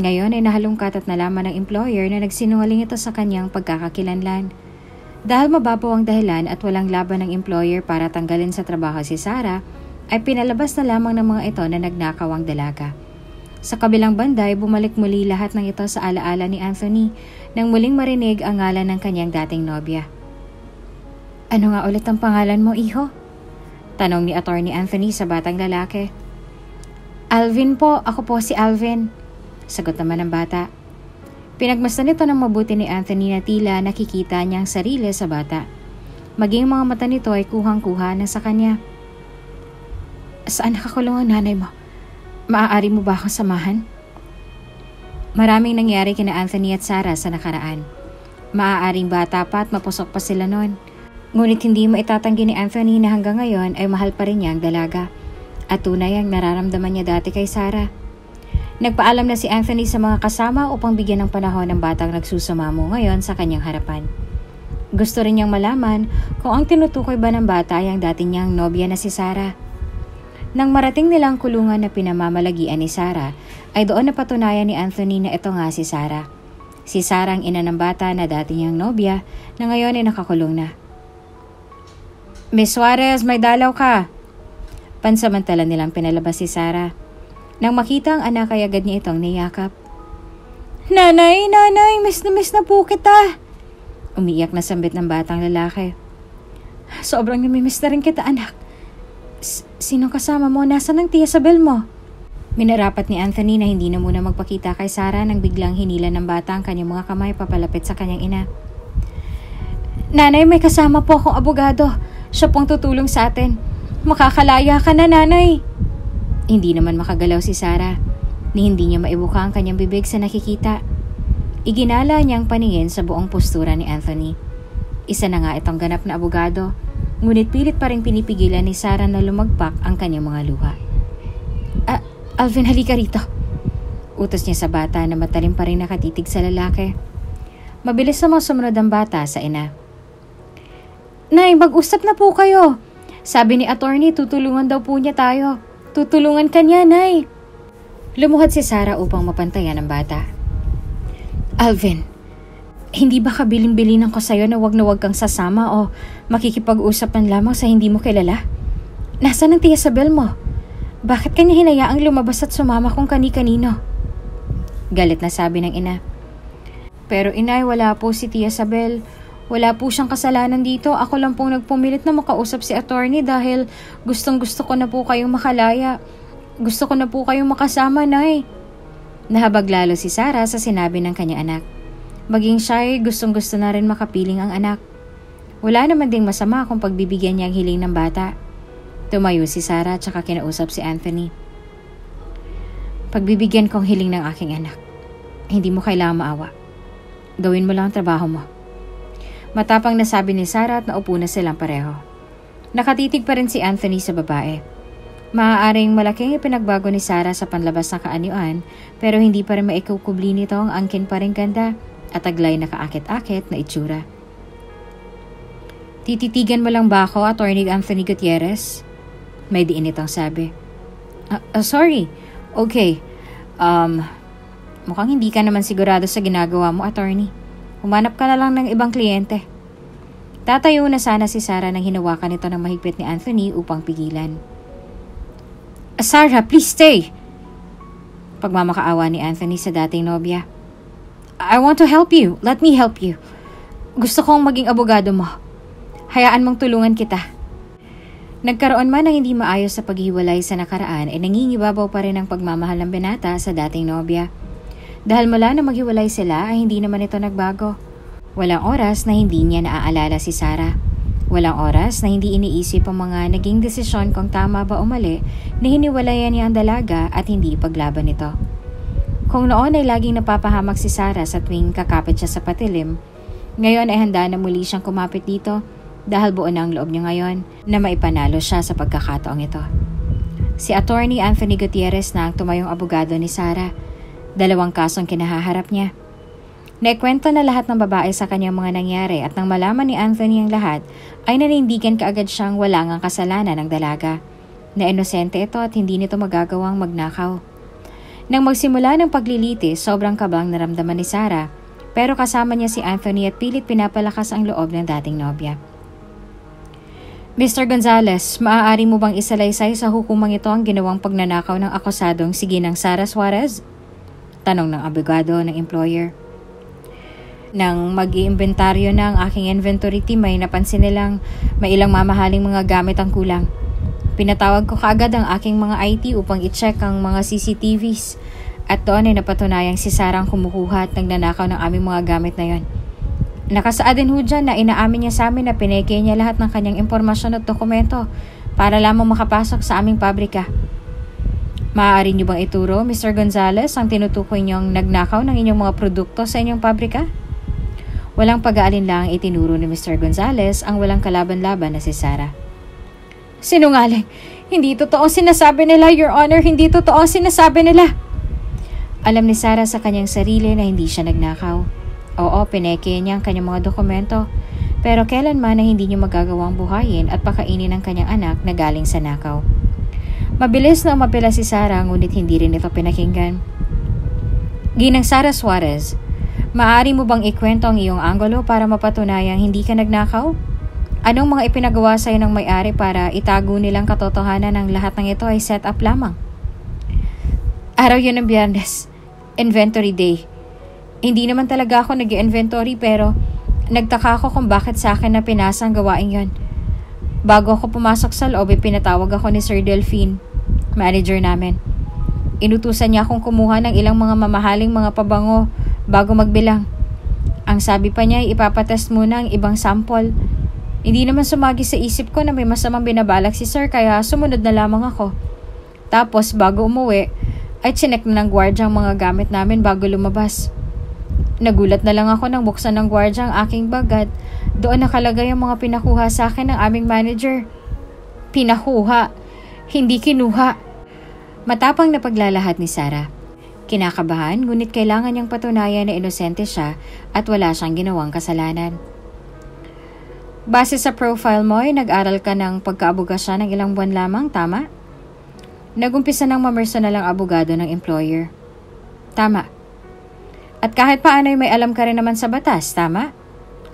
Ngayon ay nahalungkat at nalaman ng employer na nagsinungaling ito sa kanyang pagkakakilanlan. Dahil mababaw ang dahilan at walang laban ng employer para tanggalin sa trabaho si Sarah, ay pinalabas na lamang ng mga ito na nagnakaw ang dalaga. Sa kabilang banda ay bumalik muli lahat ng ito sa alaala ni Anthony nang muling marinig ang ngalan ng kanyang dating nobya. Ano nga ulit ang pangalan mo, iho? Tanong ni Attorney Anthony sa batang lalaki. Alvin po, ako po si Alvin. Sagot naman ng bata. Pinagmasdan nito ng mabuti ni Anthony na tila nakikita niyang sarili sa bata. Maging mga mata nito ay kuhang-kuha na sa kanya. Saan nakakulong ang nanay mo? Maaari mo ba akong samahan? Maraming nangyari kina Anthony at Sarah sa nakaraan. Maaaring bata pa at mapusok pa sila noon. Ngunit hindi mo itatanggi ni Anthony na hanggang ngayon ay mahal pa rin niya ang dalaga. At tunay ang nararamdaman niya dati kay Sarah. Nagpaalam na si Anthony sa mga kasama upang bigyan ng panahon ng batang nagsusumamo ngayon sa kanyang harapan. Gusto rin niyang malaman kung ang tinutukoy ba ng bata ay ang dati niyang nobya na si Sarah. Nang marating nilang kulungan na pinamamalagian ni Sarah, ay doon napatunayan ni Anthony na ito nga si Sarah. Si Sarah ang ina ng bata na dati niyang nobya na ngayon ay nakakulong na. Miss Suarez, may dalaw ka! Pansamantala nilang pinalabas si Sarah. Nang makita ang anak ay agad niya itong niyakap. Nanay, miss na po kita! Umiiyak na sambit ng batang lalaki. Sobrang namimiss na rin kita, anak. Sino kasama mo? Nasaan ang Tia Isabel mo? Minarapat ni Anthony na hindi na muna magpakita kay Sarah nang biglang hinila ng bata ang kanyang mga kamay papalapit sa kanyang ina. Nanay, may kasama po akong abogado. Siya pong tutulong sa atin. Makakalaya ka na, nanay. Hindi naman makagalaw si Sarah, ni hindi niya maibuka ang kanyang bibig sa nakikita. Iginala niyang paningin sa buong postura ni Anthony. Isa na nga itong ganap na abogado, ngunit pilit pa rin pinipigilan ni Sarah na lumagpak ang kanyang mga luha. Alvin, halika rito. Utos niya sa bata na matalim pa rin nakatitig sa lalaki. Mabilis na sumunod ang bata sa ina. Nay, mag-usap na po kayo. Sabi ni attorney, tutulungan daw po niya tayo. Tutulungan ka niya, Nay. Lumuhad si Sarah upang mapantayan ang bata. Alvin, hindi ba kabiling-bilinan ko sa'yo na wag kang sasama o makikipag-usapan lamang sa hindi mo kilala? Nasaan ang Tia Isabel mo? Bakit kanya hinayaang lumabas at sumama kung kani-kanino? Galit na sabi ng ina. Pero inay, wala po si Tia Isabel. Wala po siyang kasalanan dito. Ako lang pong nagpumilit na makausap si attorney dahil gustong-gusto ko na po kayong makalaya. Gusto ko na po kayong makasama, Nay. Nahabag lalo si Sarah sa sinabi ng kanyang anak. Maging siya ay gustong-gusto na rin makapiling ang anak. Wala naman ding masama kung pagbibigyan niya ang hiling ng bata. Tumayo si Sarah at saka kinausap si Anthony. Pagbibigyan kong hiling ng aking anak. Hindi mo kailangang maawa. Gawin mo lang ang trabaho mo. Matapang na sabi ni Sarah at naupo na silang pareho. Nakatitig pa rin si Anthony sa babae. Maaaring malaking ipinagbago ni Sarah sa panlabas na kaanyuan pero hindi pa rin maikukubli nito ang angkin pa rin ganda at taglay na kaakit-akit na itsura. Tititigan mo lang ba ako, Attorney Anthony Gutierrez? May diin itong sabi. Sorry. Okay. Mukhang hindi ka naman sigurado sa ginagawa mo, Attorney. Humanap ka na lang ng ibang kliyente. Tatayo na sana si Sarah nang hinawakan ito ng mahigpit ni Anthony upang pigilan. Sarah, please stay! Pagmamakaawa ni Anthony sa dating nobya. I want to help you. Let me help you. Gusto kong maging abogado mo. Hayaan mong tulungan kita. Nagkaroon man ng hindi maayos sa paghiwalay sa nakaraan ay nangingibabaw pa rin ang pagmamahal ng binata sa dating nobya. Dahil mula na maghiwalay sila ay hindi naman ito nagbago. Walang oras na hindi niya naaalala si Sarah. Walang oras na hindi iniisip ang mga naging desisyon kung tama ba o mali na hiniwalayan niya ang dalaga at hindi ipaglaban ito. Kung noon ay laging napapahamak si Sarah sa tuwing kakapit siya sa patilim, ngayon ay handa na muli siyang kumapit dito dahil buo na ang loob niya ngayon na maipanalo siya sa pagkakataong ito. Si Attorney Anthony Gutierrez na ang tumayong abogado ni Sarah. 2 kasong kinahaharap niya. Naikwento na lahat ng babae sa kanyang mga nangyari at nang malaman ni Anthony ang lahat, ay nanindigan kaagad siyang wala ngang kasalanan ng dalaga. Na inosente ito at hindi nito magagawang magnakaw. Nang magsimula ng paglilitis, sobrang kabang naramdaman ni Sarah, pero kasama niya si Anthony at pilit pinapalakas ang loob ng dating nobya. Mr. Gonzales, maaari mo bang isalaysay sa hukumang ito ang ginawang pagnanakaw ng akusadong si Ginang Sara Suarez? Tanong ng abogado ng employer. Nang mag-iimbentaryo na ang aking inventory team ay napansin nilang may ilang mamahaling mga gamit ang kulang. Pinatawag ko kaagad ang aking mga IT upang i-check ang mga CCTVs at doon ay napatunayang si Sarah ang kumukuha at nagnanakaw ng aming mga gamit na yon. Nakasaad din ho dyan na inaamin niya sa amin na pineke niya lahat ng kanyang impormasyon at dokumento para lamang makapasok sa aming pabrika. Maaari niyo bang ituro, Mr. Gonzales, ang tinutukoy niyong nagnakaw ng inyong mga produkto sa inyong pabrika? Walang pag-aalinlang itinuro ni Mr. Gonzales ang walang kalaban-laban na si Sarah. Sinungaling! Hindi totoo sinasabi nila, Your Honor! Hindi totoo sinasabi nila! Alam ni Sarah sa kanyang sarili na hindi siya nagnakaw. Oo, pineke niya ang kanyang mga dokumento. Pero kailanman na hindi niya magagawang buhayin at pakainin ang kanyang anak na galing sa nakaw. Mabilis na umapela si Sarah ngunit hindi rin ito pinakinggan. Ginang Sara Suarez, maaari mo bang ikwento ang iyong anggulo para mapatunayang hindi ka nagnakaw? Anong mga ipinagawa sa'yo ng may-ari para itago nilang katotohanan ng lahat ng ito ay set up lamang? Araw yun ng Biyernes. Inventory day. Hindi naman talaga ako nag-inventory pero nagtaka ako kung bakit sa akin na pinasa ang gawain yon. Bago ako pumasok sa loob, pinatawag ako ni Sir Delphine, manager namin. Inutusan niya akong kumuha ng ilang mga mamahaling mga pabango bago magbilang. Ang sabi pa niya ay ipapatest muna ang ibang sample. Hindi naman sumagi sa isip ko na may masamang binabalak si Sir kaya sumunod na lamang ako. Tapos bago umuwi, ay chinek na ng gwardiya ang mga gamit namin bago lumabas. Nagulat na lang ako nang buksan ng gwardiya ang aking bag at doon nakalagay ang mga pinakuha sa akin ng aming manager. Pinakuha, hindi kinuha. Matapang na paglalahad ni Sarah. Kinakabahan ngunit kailangan niyang patunayan na inosente siya at wala siyang ginawang kasalanan. Base sa profile mo ay nag-aral ka ng pagkaabogasya ng ilang buwan lamang, tama? Nagumpisa ng mamersonal ang abogado ng employer. Tama. At kahit paano ay may alam ka rin naman sa batas, tama?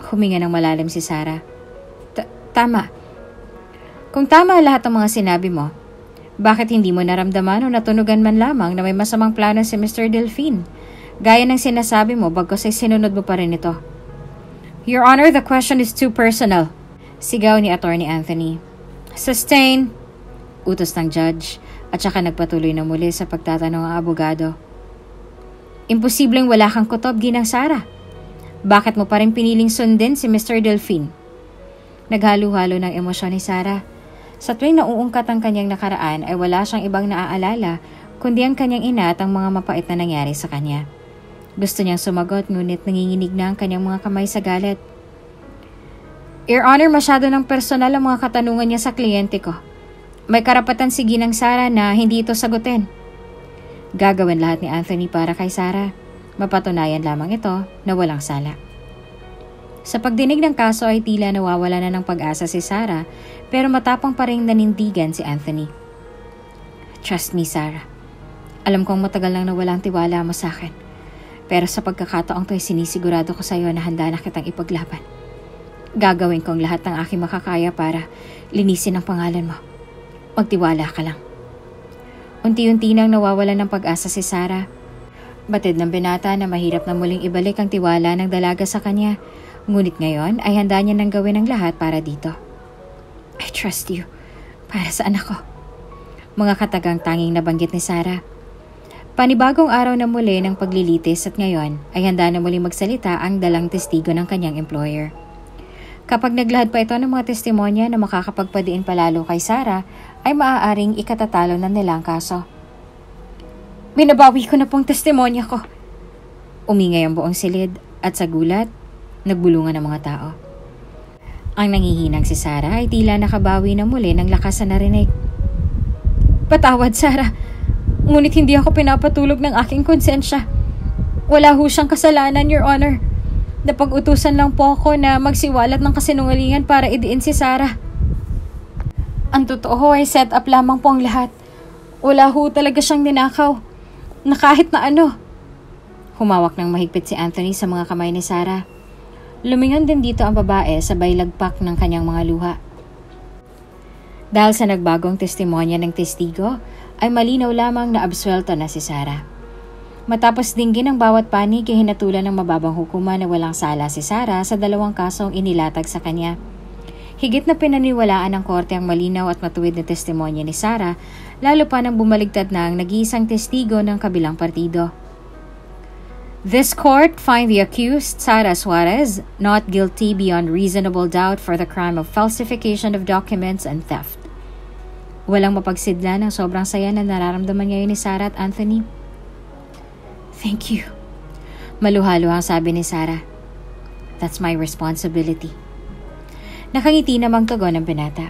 Huminga ng malalim si Sarah. Tama. Kung tama lahat ng mga sinabi mo, bakit hindi mo naramdaman o natunugan man lamang na may masamang plano si Mr. Delphine? Gaya ng sinasabi mo bagkus ay sinunod mo pa rin ito. Your Honor, the question is too personal. Sigaw ni Attorney Anthony. Sustain! Utos ng judge at saka nagpatuloy na muli sa pagtatanong ang abogado. Imposibleng wala kang kutob, Ginang Sarah. Bakit mo pa rin piniling sundin si Mr. Delphine? Naghalo-halo ng emosyon ni Sarah. Sa tuwing nauungkat ang kanyang nakaraan ay wala siyang ibang naaalala kundi ang kanyang ina at ang mga mapait na nangyari sa kanya. Gusto niyang sumagot ngunit nanginginig na ang kanyang mga kamay sa galit. Your Honor, masyado ng personal ang mga katanungan niya sa kliyente ko. May karapatan si Ginang Sarah na hindi ito sagutin. Gagawin lahat ni Anthony para kay Sarah. Mapatunayan lamang ito na walang sala. Sa pagdinig ng kaso ay tila nawawala na ng pag-asa si Sarah pero matapang pa rin nanindigan si Anthony. Trust me, Sarah. Alam kong matagal nang nawalang tiwala mo sa akin. Pero sa pagkakataong to ay sinisigurado ko sa iyo na handa na kitang ipaglaban. Gagawin kong lahat ng aking makakaya para linisin ang pangalan mo. Magtiwala ka lang. Unti-unti nang nawawalan ng pag-asa si Sarah. Batid ng binata na mahirap na muling ibalik ang tiwala ng dalaga sa kanya. Ngunit ngayon ay handa niya nang gawin ang lahat para dito. I trust you. Para sa anak ko. Mga katagang tanging nabanggit ni Sarah. Panibagong araw na muli ng paglilitis at ngayon ay handa na muling magsalita ang dalang testigo ng kanyang employer. Kapag naglahad pa ito ng mga testimonya na makakapagpadiin palalo kay Sarah, ay maaaring ikatatalo na nila ang kaso. Binabawi ko na pong testimonya ko. Umingay ang buong silid at sa gulat, nagbulungan ang mga tao. Ang nangihinang si Sarah ay tila nakabawi na muli ng lakas na narinig. Patawad, Sarah. Ngunit hindi ako pinapatulog ng aking konsensya. Wala ho siyang kasalanan, Your Honor. Napag-utusan lang po ako na magsiwalat ng kasinungalingan para idiin si Sarah. Ang totoo ay set up lamang po ang lahat. Wala ho talaga siyang ninakaw. Na kahit na ano. Humawak ng mahigpit si Anthony sa mga kamay ni Sarah. Lumingon din dito ang babae sabay lagpak ng kanyang mga luha. Dahil sa nagbagong testimonya ng testigo, ay malinaw lamang na absuelto na si Sarah. Matapos dinggin ang bawat panig ay hinatulan ng mababang hukuman na walang sala si Sarah sa 2 kasong inilatag sa kanya. Higit na pinaniwalaan ng korte ang malinaw at matuwid na testimonya ni Sarah, lalo pa nang bumaligtad na ang nag-iisang testigo ng kabilang partido. This court find the accused, Sarah Suarez, not guilty beyond reasonable doubt for the crime of falsification of documents and theft. Walang mapagsidla ng sobrang saya na nararamdaman ngayon ni Sarah at Anthony. Thank you. Maluha-luhang sabi ni Sarah. That's my responsibility. Nakangiti namang tugon ng binata.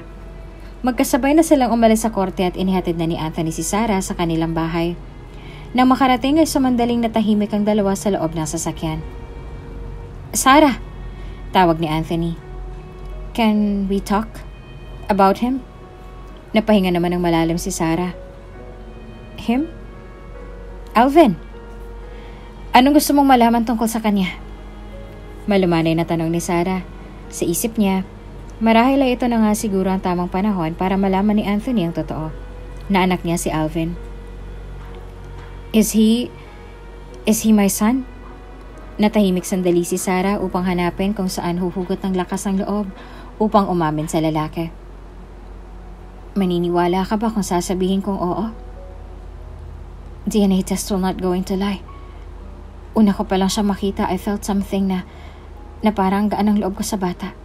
Magkasabay na silang umalis sa korte at inihatid na ni Anthony si Sarah sa kanilang bahay. Nang makarating ay sumandaling natahimik ang dalawa sa loob ng sasakyan. Sarah! Tawag ni Anthony. Can we talk about him? Napahinga naman ng malalim si Sarah. Him? Alvin! Anong gusto mong malaman tungkol sa kanya? Malumanay na tanong ni Sarah. Sa isip niya, marahil ay ito na nga siguro ang tamang panahon para malaman ni Anthony ang totoo, na anak niya si Alvin. Is he my son? Natahimik sandali si Sarah upang hanapin kung saan huhugot ng lakas ng loob upang umamin sa lalaki. Maniniwala ka ba kung sasabihin kong oo? DNA test will not going to lie. Una ko pa lang siya makita, I felt something na parang gaan ang loob ko sa bata.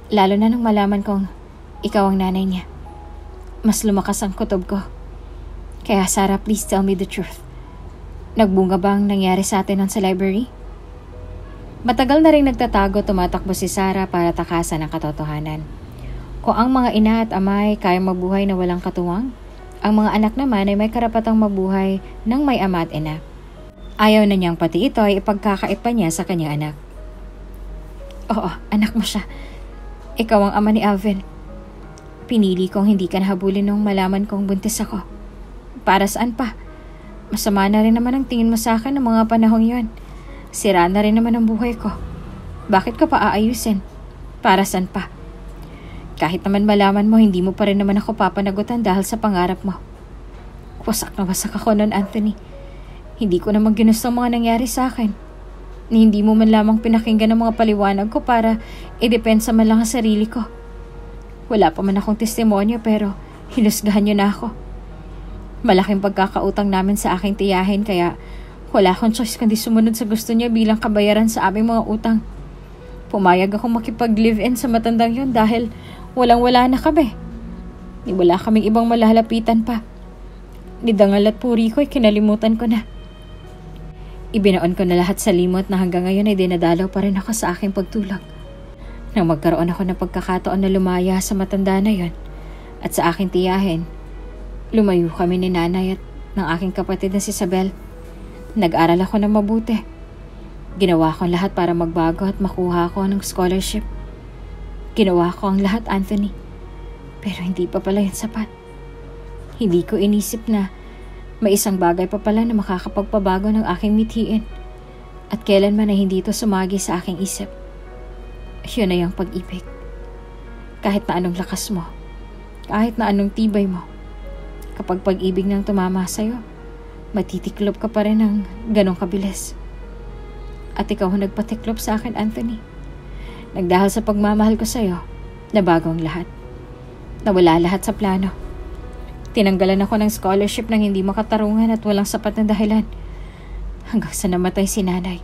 Lalo na nung malaman kong ikaw ang nanay niya. Mas lumakas ang kutob ko. Kaya Sarah, please tell me the truth. Nagbunga bang nangyari sa atin nun sa library? Matagal na rin nagtatago, tumatakbo si Sarah para takasan ang katotohanan. Kung ang mga ina at amay kayang mabuhay na walang katuwang, ang mga anak naman ay may karapatang mabuhay ng may ama at ina. Ayaw na niyang pati ito ay ipagkakait pa niya sa kanyang anak. Oo, anak mo siya. Ikaw ang ama ni Alvin. Pinili kong hindi ka nahabulin nung malaman kong buntis ako. Para saan pa? Masama na rin naman ang tingin mo sa akin ng mga panahong yon. Sira na rin naman ang buhay ko. Bakit ka pa aayusin? Para saan pa? Kahit naman malaman mo, hindi mo pa rin naman ako papanagutan dahil sa pangarap mo. Wasak na wasak ako noon, Anthony. Hindi ko naman ginusto ang mga nangyari sa akin. Hindi mo man lamang pinakinggan ang mga paliwanag ko para idepensa man lang ang sarili ko. Wala pa man akong testimonya pero hinusgahan niyo na ako. Malaking pagkakautang namin sa aking tiyahin kaya wala akong choice kundi sumunod sa gusto niya bilang kabayaran sa aming mga utang. Pumayag akong makipag-live-in sa matandang yon dahil walang-wala na kami. Wala kaming ibang malalapitan pa. Ni dangal at puri ko'y kinalimutan ko na. Ibinaon ko na lahat sa limot na hanggang ngayon ay dinadalaw pa rin ako sa aking pagtulog. Nang magkaroon ako ng pagkakataon na lumaya sa matanda na yon at sa aking tiyahin, lumayo kami ni nanay at ng aking kapatid na si Isabel. Nag-aral ako ng mabuti. Ginawa ko ang lahat para magbago at makuha ko ng scholarship. Ginawa ko ang lahat, Anthony. Pero hindi pa pala yun sapat. Hindi ko inisip na may isang bagay pa pala na makakapagpabago ng aking mithiin. At kailanman na hindi ito sumagi sa aking isip. Yun na yung pag-ibig. Kahit na anong lakas mo, kahit na anong tibay mo, kapag pag-ibig nang tumama sa'yo, matitiklop ka pa rin ng ganong kabilis. At ikaw ang nagpatiklop sa akin, Anthony. Nagdahil sa pagmamahal ko sa'yo, nabago ang lahat. Nawala lahat sa plano. Tinanggalan ako ng scholarship nang hindi makatarungan at walang sapat na dahilan. Hanggang sa namatay si nanay.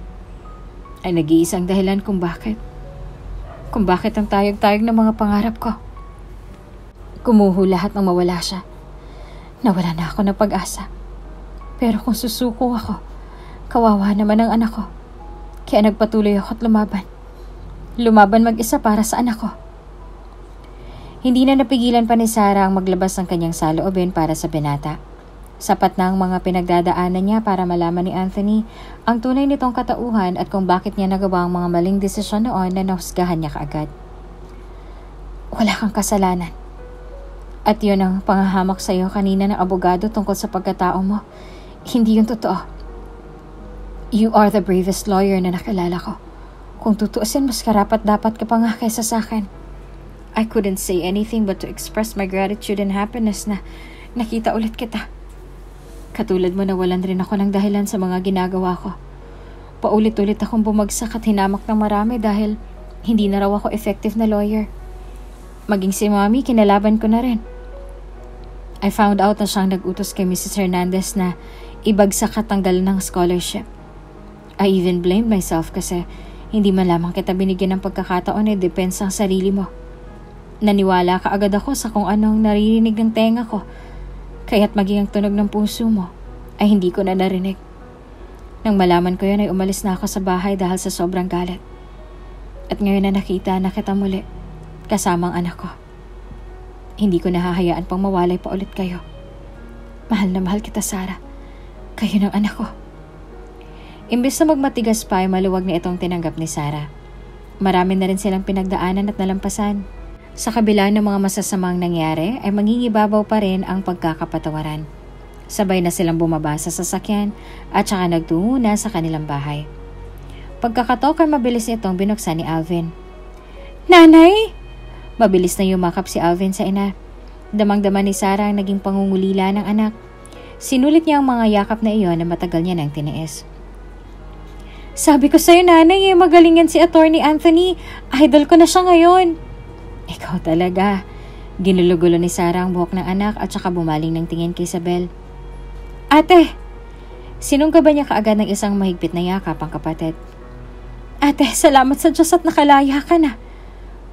Ay nag-iisang dahilan kung bakit. Kung bakit ang tayog-tayog ng mga pangarap ko. Kumuho lahat nang mawala siya. Nawala na ako ng pag-asa. Pero kung susuko ako, kawawa naman ang anak ko. Kaya nagpatuloy ako at lumaban. Lumaban mag-isa para sa anak ko. Hindi na napigilan pa ni Sarah ang maglabas ng kanyang saloobin para sa binata. Sapat na ang mga pinagdadaanan niya para malaman ni Anthony ang tunay nitong katauhan at kung bakit niya nagawa ang mga maling desisyon noon na nahusgahan niya kaagad. Wala kang kasalanan. At yun ang pangahamak sa iyo kanina ng abogado tungkol sa pagkatao mo. Hindi yun totoo. You are the bravest lawyer na nakilala ko. Kung tutuusin, mas karapat dapat ka pa nga kaysa sa akin. I couldn't say anything but to express my gratitude and happiness na nakita ulit kita. Katulad mo, nawalan rin ako ng dahilan sa mga ginagawa ko. Paulit-ulit akong bumagsak at hinamak ng marami dahil hindi na raw ako effective na lawyer. Maging si Mommy, kinalaban ko na rin. I found out na siyang nag-utos kay Mrs. Hernandez na ibagsak at tanggal ng scholarship. I even blamed myself kasi hindi man lamang kita binigyan ng pagkakataon na depensa ang sarili mo. Naniwala ka agad ako sa kung anong naririnig ng tenga ko, kaya't maging ang tunog ng puso mo ay hindi ko na narinig. Nang malaman ko yun ay umalis na ako sa bahay dahil sa sobrang galit. At ngayon na nakita na kita muli, kasama ang anak ko. Hindi ko nahahayaan pang mawalay pa ulit kayo. Mahal na mahal kita, Sarah. Kayo ng anak ko. Imbes na magmatigas pa ay maluwag na itong tinanggap ni Sarah. Marami na rin silang pinagdaanan at nalampasan. Sa kabila ng mga masasamang nangyari ay mangingibabaw pa rin ang pagkakapatawaran. Sabay na silang bumaba sa sasakyan at saka nagtungo na sa kanilang bahay. Pagkakatok ay mabilis nitong binuksan ni Alvin. Nanay! Mabilis na yumakap si Alvin sa ina. Damang-dama ni Sarah ang naging pangungulila ng anak. Sinulit niya ang mga yakap na iyon na matagal niya nang tiniis. Sabi ko sa'yo, nanay, magaling yan si Attorney Anthony. Idol ko na siya ngayon. Ikaw talaga. Ginulugulo ni Sarah ang buhok ng anak at saka bumaling ng tingin kay Isabel. Ate! Sinungga ba niya kaagad ng isang mahigpit na yakap ang kapatid? Ate, salamat sa Diyos at nakalaya ka na.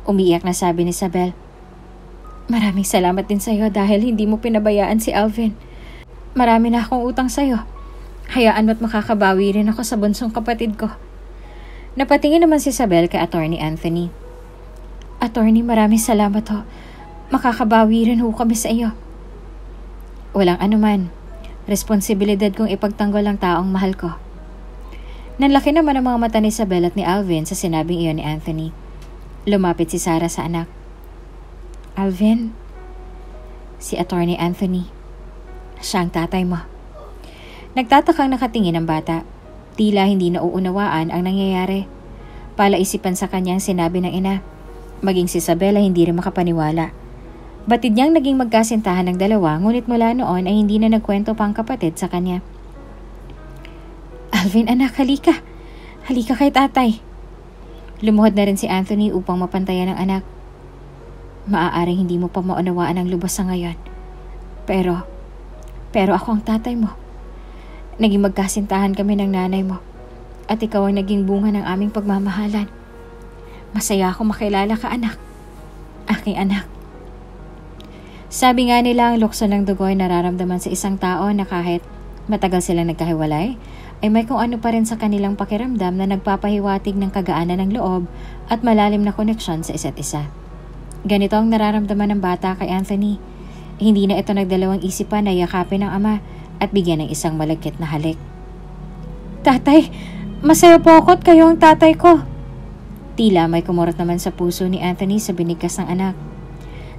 Umiiyak na sabi ni Isabel. Maraming salamat din sa'yo dahil hindi mo pinabayaan si Alvin. Marami na akong utang sa'yo. Hayaan mo't makakabawi rin ako sa bunsong kapatid ko. Napatingin naman si Isabel kay Attorney Anthony. Attorney, maraming salamat ho. Makakabawi rin ho kami sa iyo. Walang anuman. Responsibilidad kong ipagtanggol ang taong mahal ko. Nanlaki naman ang mga mata ni Isabel at ni Alvin sa sinabing iyon ni Anthony. Lumapit si Sarah sa anak. Alvin, si Attorney Anthony. Siya ang tatay mo. Nagtatakang nakatingin ang bata. Tila hindi nauunawaan ang nangyayari. Palaisipan sa kanya ang sinabi ng ina. Maging si Isabel ay hindi rin makapaniwala. Batid niyang naging magkasintahan ng dalawa, ngunit mula noon ay hindi na nagkwento pa ang kapatid sa kanya. Alvin, anak, halika. Halika kay tatay. Lumuhod na rin si Anthony upang mapantayan ang anak. Maaaring hindi mo pa maunawaan ang lubos sa ngayon. Pero ako ang tatay mo. Naging magkasintahan kami ng nanay mo. At ikaw ang naging bunga ng aming pagmamahalan. Masaya ako makilala ka, anak. Aking anak. Sabi nga nila ang lukso ng dugo ay nararamdaman sa isang tao na kahit matagal silang nagkahiwalay, ay may kung ano pa rin sa kanilang pakiramdam na nagpapahiwatig ng kagaanan ng loob at malalim na koneksyon sa isa't isa. Ganito ang nararamdaman ng bata kay Anthony. Hindi na ito nagdalawang isipan na yakapin ng ama at bigyan ng isang malagkit na halik. Tatay, masaya po ako at kayo ang tatay ko. Tila may kumurot naman sa puso ni Anthony sa binigkas ng anak.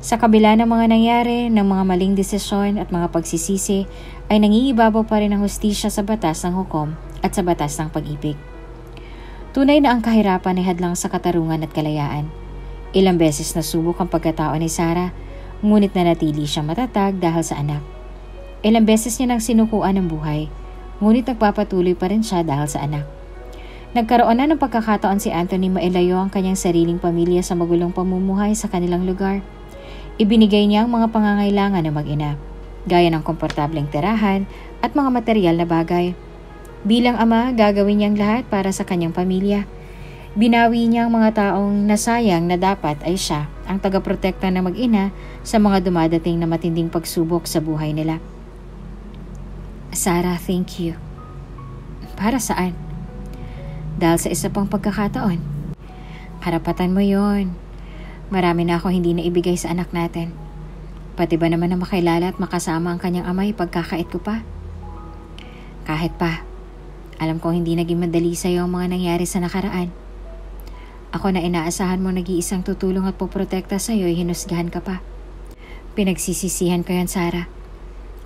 Sa kabila ng mga nangyari, ng mga maling desisyon at mga pagsisisi, ay nangingibabaw pa rin ang hustisya sa batas ng hukom at sa batas ng pag-ibig. Tunay na ang kahirapan ay hadlang sa katarungan at kalayaan. Ilang beses nasubok ang pagkatao ni Sarah, ngunit nanatili siyang matatag dahil sa anak. Ilang beses niya nang sinukuan ng buhay, ngunit nagpapatuloy pa rin siya dahil sa anak. Nagkaroon na ng pagkakataon si Anthony mailayo ang kanyang sariling pamilya sa magulong pamumuhay sa kanilang lugar. Ibinigay niya ang mga pangangailangan ng mag-ina, gaya ng komportableng tirahan at mga material na bagay. Bilang ama, gagawin niyang lahat para sa kanyang pamilya. Binawi niya ang mga taong nasayang na dapat ay siya ang tagaprotekta ng mag-ina sa mga dumadating na matinding pagsubok sa buhay nila. Sarah, thank you. Para saan? Dahil sa isa pang pagkakataon. Karapatan mo yon. Marami na ako hindi naibigay sa anak natin. Pati ba naman na makilala at makasama ang kanyang amay pagkakait ko pa? Kahit pa, alam ko hindi naging madali sa'yo ang mga nangyari sa nakaraan. Ako na inaasahan mo nag-iisang tutulong at poprotekta sa'yo ay hinusgahan ka pa. Pinagsisisihan ko yan, Sarah.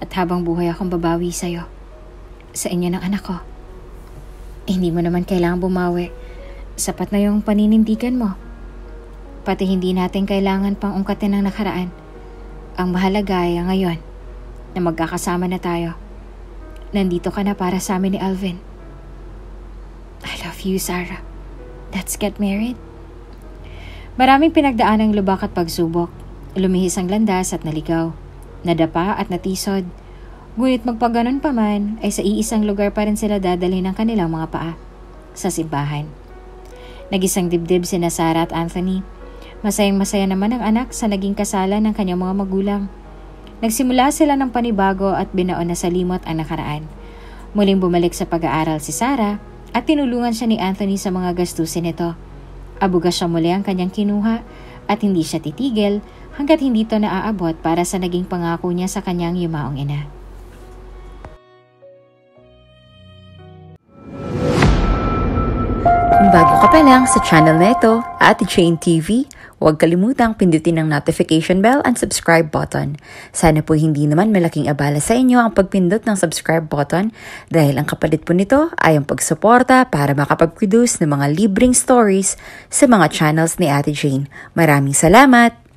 At habang buhay akong babawi sa'yo. Sa inyo ng anak ko. Hindi mo naman kailangang bumawi. Sapat na yung paninindigan mo. Pati hindi natin kailangan pang ungkatin ang nakaraan. Ang mahalaga ay ngayon na magkakasama na tayo. Nandito ka na para sa amin ni Alvin. I love you, Sarah. Let's get married. Maraming pinagdaan ang lubak at pagsubok. Lumihis ang landas at naligaw. Nadapa at natisod. Ngunit magpaganon pa man ay sa iisang lugar pa rin sila dadalhin ng kanilang mga paa. Sa simbahan. Nagisang dibdib sina Sarah at Anthony. Masayang-masaya naman ang anak sa naging kasalan ng kanyang mga magulang. Nagsimula sila ng panibago at binaon na sa limot ang nakaraan. Muling bumalik sa pag-aaral si Sarah at tinulungan siya ni Anthony sa mga gastusin nito. Abugas siya muli ang kanyang kinuha at hindi siya titigil hanggat hindi ito naaabot para sa naging pangako niya sa kanyang yumaong ina. Kung bago ka pa lang sa channel na ito, Ate Jane TV, huwag kalimutang pindutin ang notification bell and subscribe button. Sana po hindi naman malaking abala sa inyo ang pagpindot ng subscribe button dahil ang kapalit po nito ay ang pagsuporta para makapag-produce ng mga libreng stories sa mga channels ni Ate Jane. Maraming salamat!